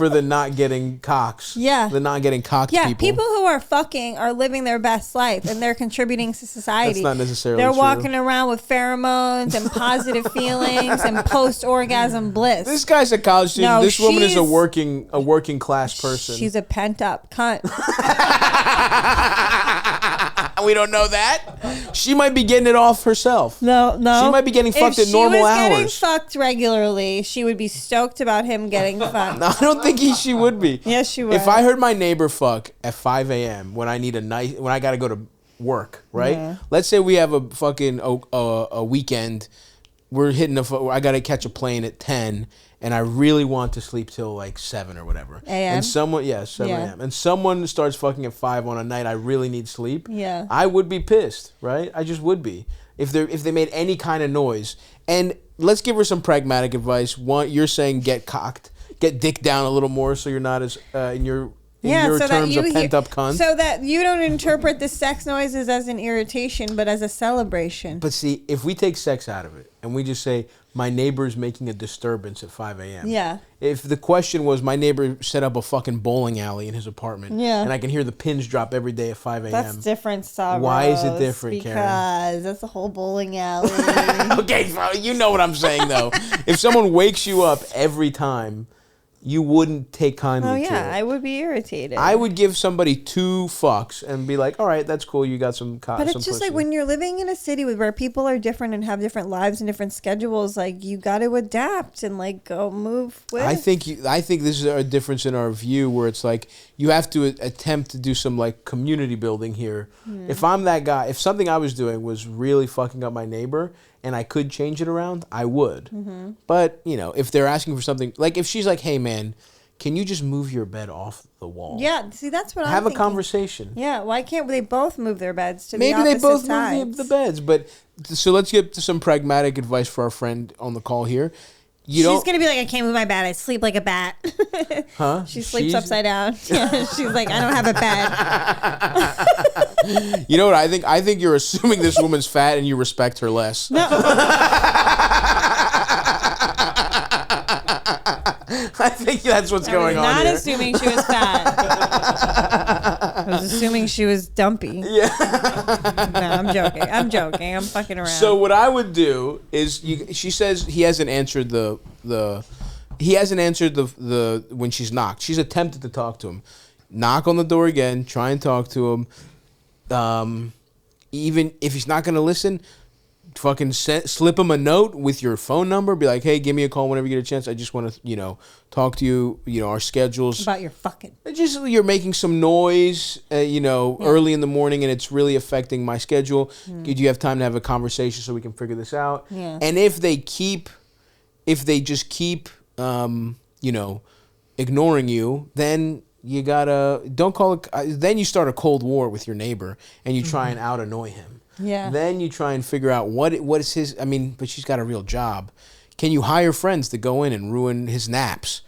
the not getting cocks. Yeah. The not getting cocked people. Yeah, people who are fucking are living their best life and they're contributing to society. That's not necessarily They're true. walking around with pheromones and positive feelings and post-orgasm bliss. This guy's a college student. No, this woman is a working class person. She's a pent-up cunt. We don't know that. She might be getting it off herself. No. She might be getting fucked at normal hours. If she was getting fucked regularly, she would be stoked about him getting fucked. No, I don't think she would be. Yes, she would. If I heard my neighbor fuck at 5 a.m. when I got to go to work, right? Yeah. Let's say we have a fucking a weekend. We're hitting I got to catch a plane at 10. And I really want to sleep till like 7 or whatever. A.M.? And 7 a.m. And someone starts fucking at 5 on a night I really need sleep. Yeah. I would be pissed, right? I just would be. If they made any kind of noise. And let's give her some pragmatic advice. One, you're saying get cocked. Get dick down a little more so you're not as in your terms a pent-up cunt. So that you don't interpret the sex noises as an irritation, but as a celebration. But see, if we take sex out of it and we just say, my neighbor's making a disturbance at 5 a.m. Yeah. If the question was my neighbor set up a fucking bowling alley in his apartment, and I can hear the pins drop every day at 5 a.m. That's different, Stavros. Why is it different, Kerryn? Because that's a whole bowling alley. Okay, you know what I'm saying, though. If someone wakes you up every time, you wouldn't take kindly to it. Oh, yeah, I would be irritated. I would give somebody 2 fucks and be like, all right, that's cool. You got some But it's just like when you're living in a city where people are different and have different lives and different schedules, like you got to adapt and like go move with. I think this is a difference in our view where it's like you have to attempt to do some like community building here. If I'm that guy, if something I was doing was really fucking up my neighbor and I could change it around, I would. But, you know, if they're asking for something, like if she's like, hey, man, can you just move your bed off the wall? Yeah, see, that's what I'm Have thinking. a conversation. Yeah, why can't they both move their beds to Maybe the opposite they both sides? move the beds. But so let's get to some pragmatic advice for our friend on the call here. She's going to be like, I can't move my bed. I sleep like a bat. Huh? She sleeps upside down. Yeah, she's like, I don't have a bed. You know what I think? I think you're assuming this woman's fat and you respect her less. No. I think that's what's going on Not here. assuming she was fat. I was assuming she was dumpy. Yeah. No, I'm joking. I'm fucking around. So what I would do is, she says he hasn't answered the when she's knocked. She's attempted to talk to him. Knock on the door again. Try and talk to him. Even if he's not going to listen, fucking slip him a note with your phone number. Be like, hey, give me a call whenever you get a chance. I just want to, talk to you. Our schedules. About your fucking. Just you're making some noise, early in the morning, and it's really affecting my schedule. Do you have time to have a conversation so we can figure this out? Yeah. And if they just keep, ignoring you, then you gotta don't call it. Then you start a cold war with your neighbor, and you try and out annoy him. Yeah. Then you try and figure out what is his. I mean, but she's got a real job. Can you hire friends to go in and ruin his naps?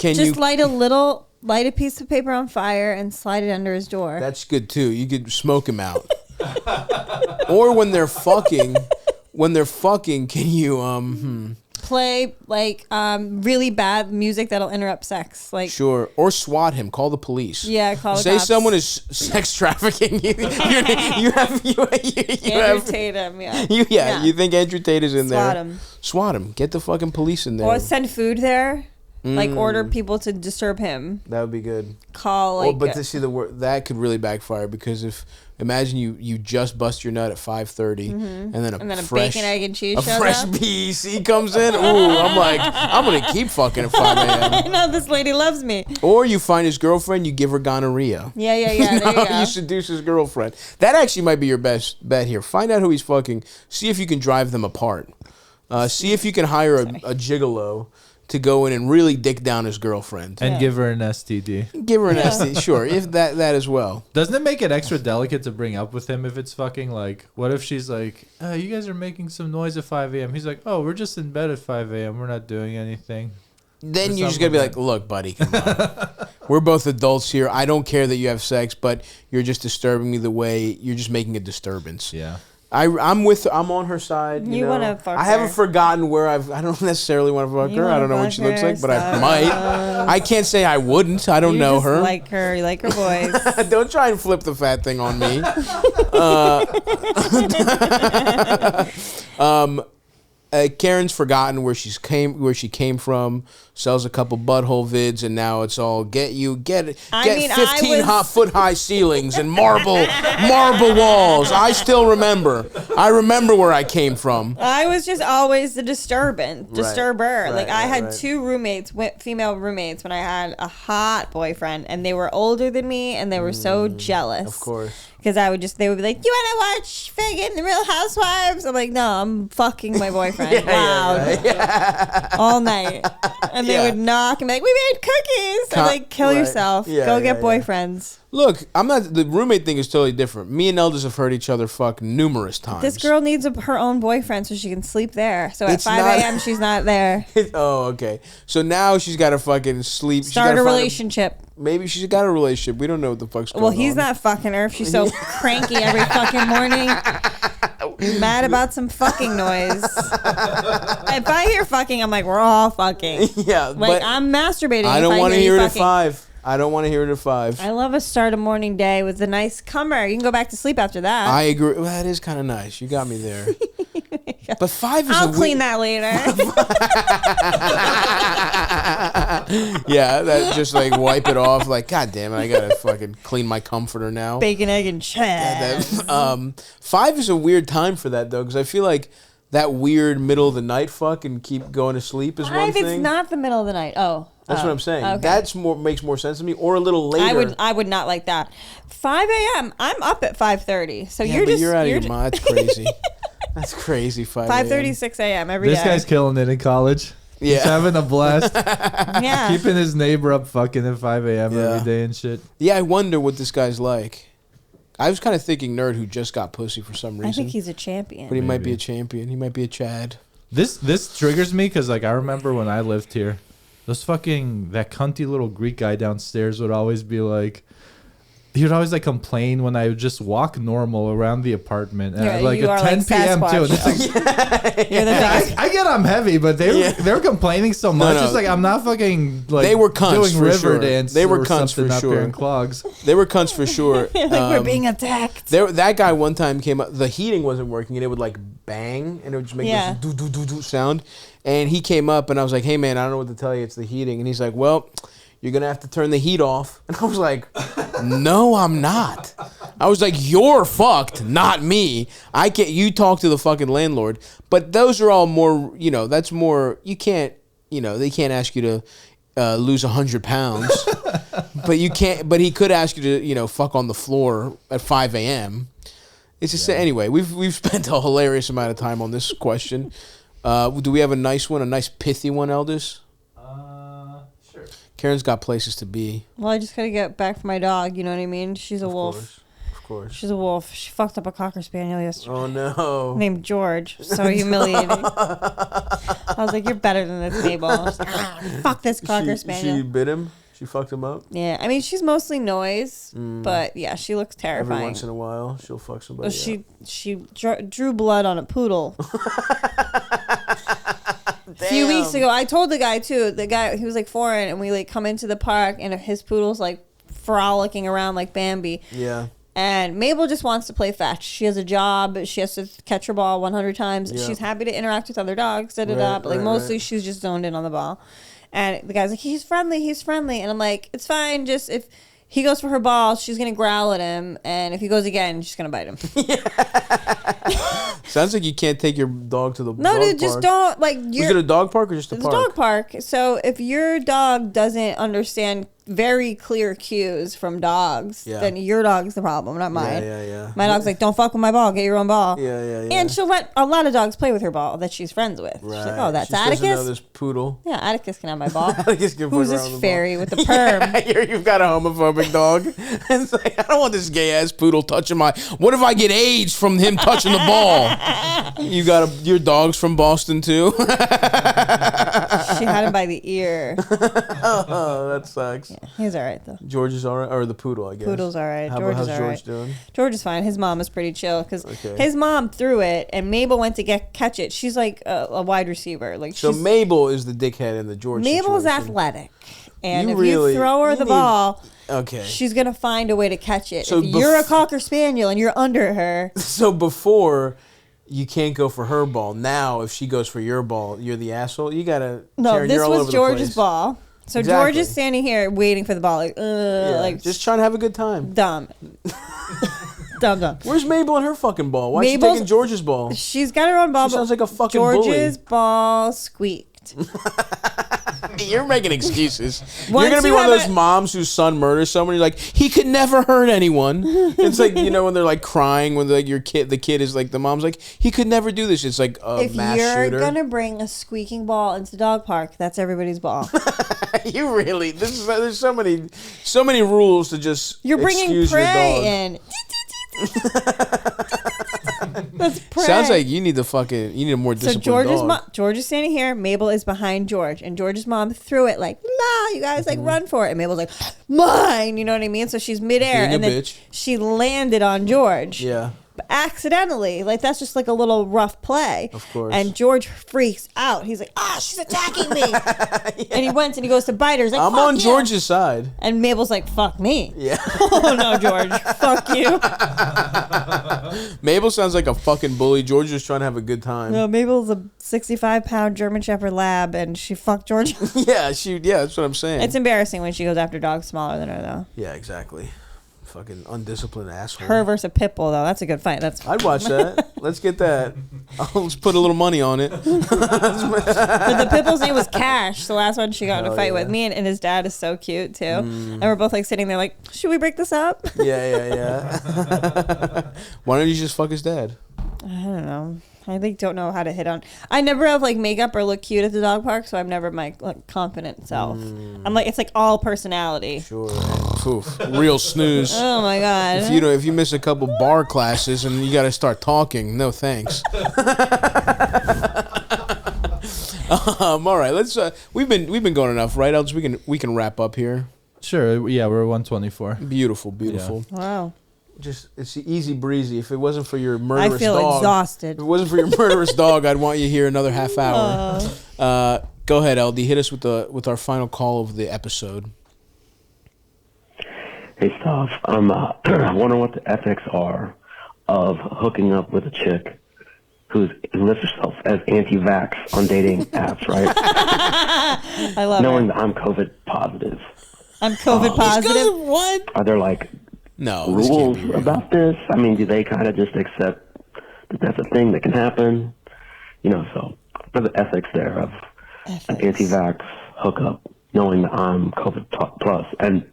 Light a piece of paper on fire and slide it under his door. That's good too. You could smoke him out. Or when they're fucking, can you play really bad music that'll interrupt sex, like sure, or swat him. Call the police. Yeah, call the Say cops. someone is sex trafficking you. You Andrew Tatum. Yeah. You think Andrew Tate is in Swat there? him. Swat him. Get the fucking police in there. Or send food there. Like order people to disturb him. That would be good. Call but to see that could really backfire because imagine you just bust your nut at 5:30 and then a fresh bacon, egg, and cheese a shows fresh up. BEC comes in. Ooh, I'm gonna keep fucking at 5 a.m. I know this lady loves me. Or you find his girlfriend, you give her gonorrhea. Yeah. There you go. You seduce his girlfriend. That actually might be your best bet here. Find out who he's fucking. See if you can drive them apart. See if you can hire a gigolo to go in and really dick down his girlfriend. And give her an STD. Give her an STD, sure. If that as well. Doesn't it make it extra delicate to bring up with him if it's fucking like, what if she's like, you guys are making some noise at 5 a.m. He's like, oh, we're just in bed at 5 a.m. We're not doing anything. Then you just gotta be like, look, buddy, come on. We're both adults here. I don't care that you have sex, but you're just disturbing me the way you're just making a disturbance. Yeah. I'm on her side. You know? Want to fuck her. I haven't forgotten where I don't necessarily want to fuck her. I don't know what she looks like, but I might. I can't say I wouldn't. I don't know just her. Like her. You like her voice. Don't try and flip the fat thing on me. Kerryn's forgotten where she came from. Sells a couple butthole vids, and now it's all get 15 foot high ceilings and marble walls. I still remember. I remember where I came from. I was just always the disturber. Right, I had two roommates, female roommates, when I had a hot boyfriend, and they were older than me, and they were so jealous. Of course. Because they would be like, you want to watch Feehan, the Real Housewives? I'm like, no, I'm fucking my boyfriend. Wow. All night. And they would knock and be like, we made cookies. I'm like, kill yourself. Go get boyfriends. Look, the roommate thing is totally different. Me and Elders have heard each other fuck numerous times. This girl needs her own boyfriend so she can sleep there. So at 5 a.m. she's not there. Oh, okay. So now she's got to fucking sleep. Start a relationship. Maybe she's got a relationship. We don't know what the fuck's going on. Well, he's not fucking her if she's so cranky every fucking morning. Mad about some fucking noise. If I hear fucking, I'm like, we're all fucking. Yeah, Like, but I'm masturbating. I don't want to hear it at fucking. 5. I don't want to hear it at 5. I love a start a morning day with a nice comer. You can go back to sleep after that. I agree. Well, that is kind of nice. You got me there. But 5 is I'll clean that later. Yeah, that just like wipe it off. Like, God damn it, I gotta fucking clean my comforter now. Bacon, egg, and cheese. 5 is a weird time for that though, because I feel like that weird middle of the night fuck and keep going to sleep is one thing. It's not the middle of the night. That's what I'm saying. Okay. That's makes more sense to me. Or a little later. I would not like that. 5 a.m. I'm up at 5:30. So Yeah, you're out of your mind. That's crazy. That's crazy. 5:30, 6 a.m. every day. This guy's killing it in college. Yeah. He's having a blast. Yeah. Keeping his neighbor up fucking at 5 a.m. Yeah. every day and shit. Yeah, I wonder what this guy's like. I was kind of thinking nerd who just got pussy for some reason. I think he's a champion. But he might be Maybe. a champion. He might be a Chad. This triggers me because like I remember when I lived here, that cunty little Greek guy downstairs would always be like, he would always like complain when I would just walk normal around the apartment at like you at are 10 like p.m. too. And it's like, You're the biggest. I get I'm heavy, but they were complaining so much. no. It's like I'm not fucking like They were cunts doing for river sure. dance. They were or cunts something for up sure. here in clogs. They were cunts for sure. Like we're being attacked. That guy one time came up. The heating wasn't working, and it would like bang, and it would just make Yeah. this do do do do sound. And he came up, and I was like, "Hey man, I don't know what to tell you. It's the heating." And he's like, "Well, you're gonna have to turn the heat off." And I was like, "No, I'm not." I was like, "You're fucked, not me. I can't. You talk to the fucking landlord." But those are all more. That's more. You can't. They can't ask you to lose 100 pounds. But you can't. But he could ask you to fuck on the floor at 5 a.m. It's just anyway. We've spent a hilarious amount of time on this question. Do we have a nice one, a nice pithy one, Elders? Sure. Kerryn's got places to be. Well, I just gotta get back for my dog. You know what I mean? She's a wolf. Of course. She's a wolf. She fucked up a cocker spaniel yesterday. Oh no. Named George. So humiliating. I was like, "You're better than this, Mabel." I was like, fuck this cocker spaniel. She bit him. She fucked him up. Yeah, I mean, she's mostly noise, but yeah, she looks terrifying. Every once in a while, she'll fuck somebody. Well, she drew blood on a poodle. A few weeks ago, I told the guy too. The guy, he was like foreign, and we like come into the park, and his poodle's like frolicking around like Bambi. Yeah. And Mabel just wants to play fetch. She has a job. She has to catch her ball 100 times. Yeah. She's happy to interact with other dogs. But like mostly she's just zoned in on the ball. And the guy's like, he's friendly. And I'm like, it's fine. Just if he goes for her ball, she's going to growl at him. And if he goes again, she's going to bite him. Sounds like you can't take your dog to the No, dog dude, park. just don't. Like, Was it a dog park or just a it's park? a dog park. So if your dog doesn't understand very clear cues from dogs, then your dog's the problem, not mine. Yeah. My dog's like, don't fuck with my ball. Get your own ball. Yeah. And she'll let a lot of dogs play with her ball that she's friends with. Right. She's like, oh, that's She doesn't know Atticus? this poodle. Yeah, Atticus can have my ball. Atticus can Who's fuck this around with the fairy ball. with the perm? Yeah, you've got a homophobic dog. It's like, I don't want this gay ass poodle touching my. What if I get AIDS from him touching the ball? You got your dog's from Boston too. She had him by the ear. Oh, that sucks. Yeah, he's all right, though. George is all right, or the poodle, I guess. Poodle's all right. How's George is all George right. doing? George is fine. His mom is pretty chill because his mom threw it and Mabel went to catch it. She's like a wide receiver. Like So she's, Mabel is the dickhead in the George Mabel's situation. athletic, and You if really- you throw her you the need- ball, Okay. she's gonna find a way to catch it. So if you're a cocker spaniel and you're under her, So before, you can't go for her ball. Now, if she goes for your ball, you're the asshole. You gotta. no, Kerryn, this you're all was over the George's place. ball. So Exactly. George is standing here waiting for the ball, like, Yeah, like just trying to have a good time. dumb, dumb. Where's Mabel and her fucking ball? Why is she Mabel's- taking George's ball? She's got her own ball. She sounds like a fucking George's ball squeaked. You're making excuses. You're Once gonna be you one of have those moms whose son murders someone. You're like, he could never hurt anyone. It's like, when they're like crying when like the kid is like, the mom's like, he could never do this. It's like a If mass you're shooter. gonna bring a squeaking ball into the dog park, that's everybody's ball. You really? There's so many rules to just. You're bringing excuse your dog. prey in. That's prey. Sounds like you need a more so disciplined dog. George is standing here. Mabel is behind George, and George's mom threw it like, "La, you guys like run for it." And Mabel's like, "Mine," you know what I mean? So she's midair, Being a and then bitch. she landed on George. Yeah. accidentally. Like, that's just like a little rough play. Of course. And George freaks out. He's like, she's attacking me. And he went and he goes to bite her. He's like, I'm on George's side. And Mabel's like, fuck me. Yeah. Oh, no, George. Fuck you. Mabel sounds like a fucking bully. George is just trying to have a good time. No, Mabel's a 65-pound German Shepherd lab, and she fucked George. Yeah, that's what I'm saying. It's embarrassing when she goes after dogs smaller than her, though. Yeah, exactly. Fucking undisciplined asshole. Her versus a pit bull, though. That's a good fight. I'd watch that. Let's get that. Let's put a little money on it. But the pit bull's name was Cash, the last one she got in a fight with. Me and his dad is so cute, too. And we're both like sitting there like, should we break this up? Yeah. Why don't you just fuck his dad? I don't know. I don't know how to hit on. I never have like makeup or look cute at the dog park, so I'm never my confident self. I'm like, it's like all personality. Sure. Oof, real snooze. Oh my god. If you miss a couple bar classes and you got to start talking, no thanks. All right, let's. We've been going enough, right? Else we can wrap up here. Sure. Yeah, we're 124. Beautiful. Yeah. Wow. Just it's easy breezy. If it wasn't for your murderous I feel dog, exhausted. If it wasn't for your murderous dog, I'd want you here another half hour. Go ahead, LD. Hit us with our final call of the episode. Hey, Stav. I'm wondering what the ethics are of hooking up with a chick who lists herself as anti-vax on dating apps, right? I love Knowing it. that I'm COVID positive. I'm COVID positive. What? Are there like rules about this? I mean, do they kind of just accept that that's a thing that can happen? So what are the ethics there of an anti-vax hookup, knowing that I'm COVID plus and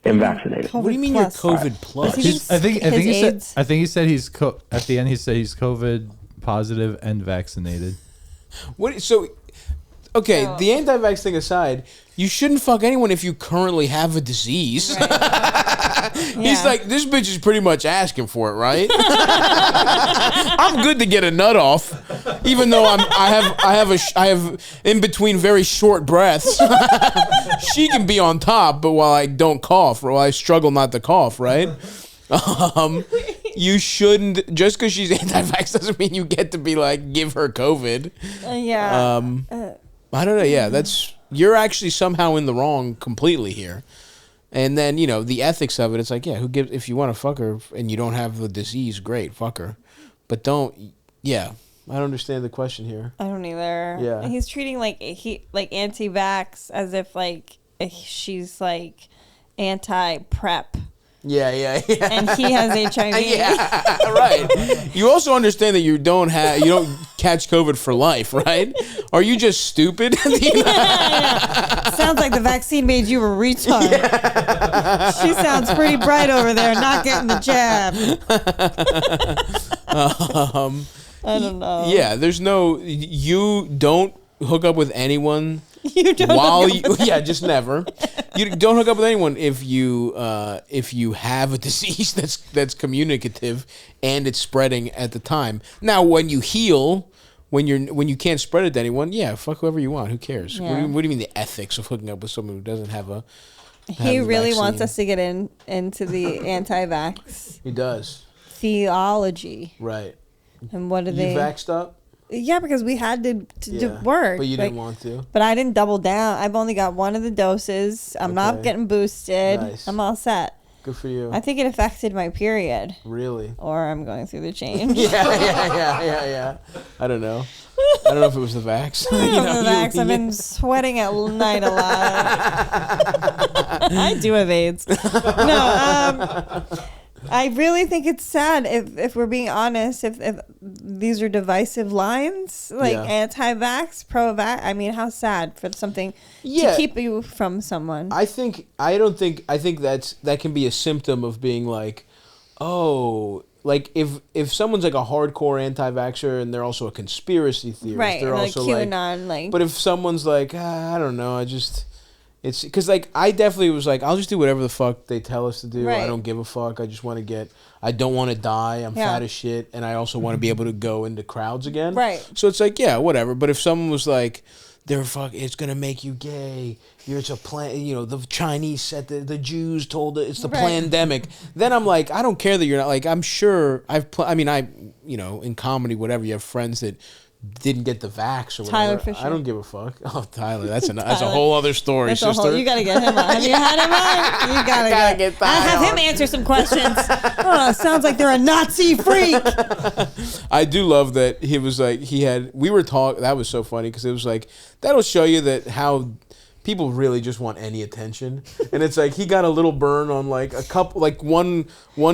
am vaccinated? What do you mean you're COVID plus? I think he said he's at the end. He said he's COVID positive and vaccinated. What? So, okay, the anti-vax thing aside, you shouldn't fuck anyone if you currently have a disease. Right. He's like, this bitch is pretty much asking for it, right? I'm good to get a nut off, even though I have in between very short breaths. She can be on top, but while I don't cough, or while I struggle not to cough, right? You shouldn't, just because she's anti-vax doesn't mean you get to be like, give her COVID. Yeah. I don't know. Yeah, you're actually somehow in the wrong completely here. And then, the ethics of it, it's like, yeah, who gives, if you want to fuck her and you don't have the disease, great, fuck her. But I don't understand the question here. I don't either. Yeah. He's treating like anti-vax as if like she's like anti-prep. Yeah. And he has HIV. Yeah, right. You also understand that you don't catch COVID for life, right? Are you just stupid? Yeah. Sounds like the vaccine made you a retard. Yeah. She sounds pretty bright over there, not getting the jab. I don't know. Yeah, you don't hook up with anyone. You don't just never. You don't hook up with anyone if you have a disease that's communicative and it's spreading at the time. Now, when you heal, when you can't spread it to anyone, yeah, fuck whoever you want. Who cares? Yeah. What do you mean the ethics of hooking up with someone who doesn't have a? He really wants us to get into the anti-vax. He does. Theology. Right. And what do they? You vaxxed up? Yeah, because we had to work. But you didn't want to. But I didn't double down. I've only got one of the doses. I'm not getting boosted. Nice. I'm all set. Good for you. I think it affected my period. Really? Or I'm going through the change. Yeah. I don't know. I don't know if it was the vax. I've been sweating at night a lot. I do have AIDS. No, I really think it's sad if we're being honest, if these are divisive lines, like anti-vax, pro-vax. I mean, how sad for something to keep you from someone. I think that can be a symptom of being like, oh, like if someone's like a hardcore anti-vaxxer and they're also a conspiracy theorist, right? They're like also QAnon, like. But if someone's like, I don't know, it's because like I definitely was like, I'll just do whatever the fuck they tell us to do. Right. I don't give a fuck. I just want to I don't want to die. I'm fat as shit, and I also want to be able to go into crowds again. Right. So it's like, yeah, whatever. But if someone was like, it's gonna make you gay. It's a plan. You know, the Chinese said the Jews told it. It's the pandemic. Then I'm like, I don't care that you're not like. I'm sure in comedy, whatever. You have friends that didn't get the vax or whatever. Tyler Fisher. I don't give a fuck. Oh, Tyler, that's a whole other story, sister. You gotta get him on. Have you had him on? You gotta get Tyler. I'll have him answer some questions. Oh, sounds like they're a Nazi freak. I do love that he was like we were talking. That was so funny because it was like that'll show you that how people really just want any attention, and it's like he got a little burn on like a couple, like one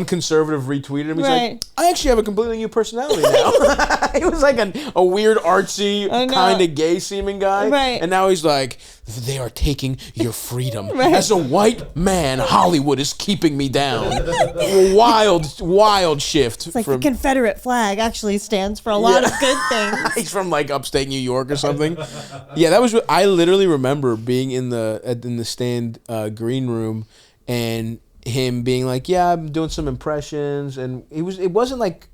conservative retweeted him. He's like, I actually have a completely new personality now. He was like a weird artsy kind of gay seeming guy, right? And now he's like, they are taking your freedom. As a white man, Hollywood is keeping me down. Wild shift. It's like the Confederate flag actually stands for a lot of good things. He's from like upstate New York or something. Yeah, that was. I literally remember being in the stand green room and him being like, yeah, I'm doing some impressions, and it wasn't like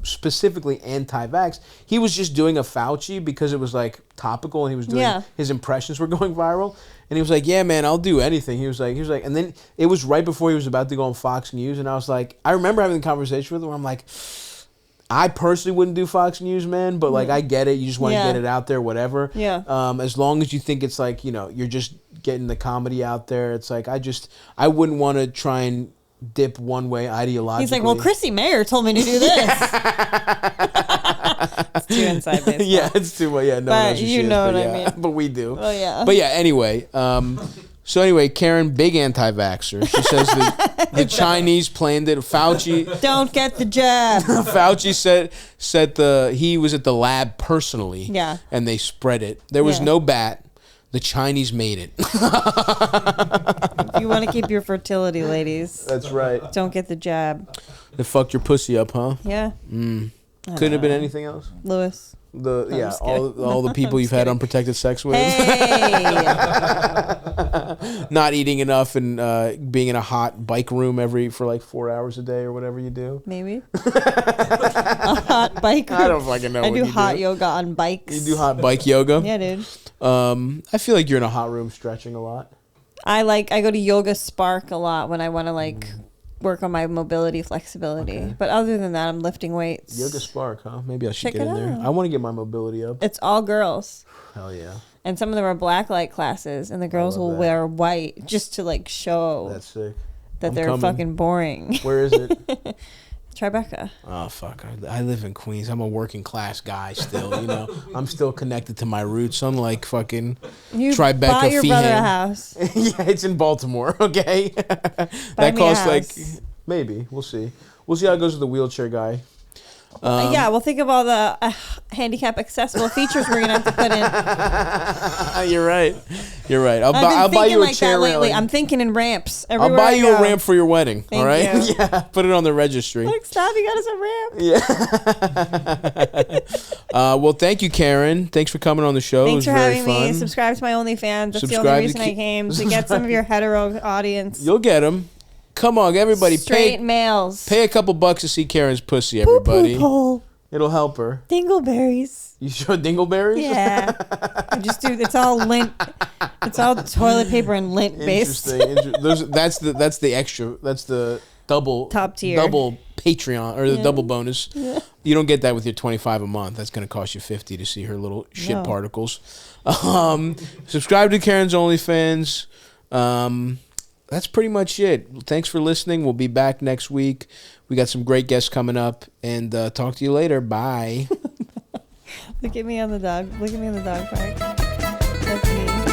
specifically anti-vax. He was just doing a Fauci because it was like topical, and he was doing his impressions were going viral, and he was like, yeah, man, I'll do anything. He was like, and then it was right before he was about to go on Fox News, and I was like, I remember having the conversation with him where I'm like, I personally wouldn't do Fox News, man, but like I get it. You just want to get it out there, whatever. Yeah. As long as you think it's like, you're just getting the comedy out there. It's like I wouldn't want to try and dip one way ideologically. He's like, well, Chrissy Mayer told me to do this. It's too inside baseball. Yeah, it's too well. Yeah, no one knows who she is, what I mean. But we do. Oh yeah. But yeah, anyway. So anyway, Kerryn, big anti-vaxxer. She says the Chinese planned it. Fauci don't get the jab. Fauci said he was at the lab personally. Yeah. And they spread it. There was no bat. The Chinese made it. You want to keep your fertility, ladies. That's right. Don't get the jab. They fucked your pussy up, huh? Yeah. Couldn't have been anything else. Lewis. All the people you've had unprotected sex with. Hey. Not eating enough and being in a hot bike room for like 4 hours a day or whatever you do. Maybe. A hot bike room. I don't fucking know. I do hot yoga on bikes. You do hot bike yoga? Yeah, dude. I feel like you're in a hot room stretching a lot. I go to Yoga Spark a lot when I want to work on my mobility, flexibility. Okay. But other than that, I'm lifting weights. Yoga Spark, huh? Maybe I should get in there. I want to get my mobility up. It's all girls. Hell yeah. And some of them are black light classes, and the girls will wear white just to show that's sick. That they're fucking boring. Where is it? Tribeca. Oh, fuck. I live in Queens. I'm a working class guy still, I'm still connected to my roots, unlike fucking Tribeca, bought your Feehan. brother a house. Yeah, it's in Baltimore, okay? That costs maybe. We'll see. We'll see how it goes with the wheelchair guy. We'll think of all the handicap accessible features we're gonna have to put in. You're right. I'll buy you a chair lately. I'm thinking in ramps. I'll buy you a ramp for your wedding. Thank all right. You. Yeah. Put it on the registry. Look, Stavvy got us a ramp. Yeah. Well, thank you, Kerryn. Thanks for coming on the show. Thanks it was for very having fun. me. Subscribe to my OnlyFans. That's the only reason I came, to get some of your hetero audience. You'll get them. Come on, everybody. Straight males. Pay a couple bucks to see Kerryn's pussy, everybody. Poo-poo-pole. It'll help her. Dingleberries. You show dingleberries? Yeah. It's all lint. It's all toilet paper and lint based. Interesting. That's the extra. That's the double top tier. Double Patreon or the double bonus. Yeah. You don't get that with your $25 a month. That's going to cost you $50 to see her little shit particles. Subscribe to Kerryn's OnlyFans. That's pretty much it. Thanks for listening. We'll be back next week. We got some great guests coming up, and talk to you later. Bye. Look at me on the dog. Look at me on the dog park. That's me.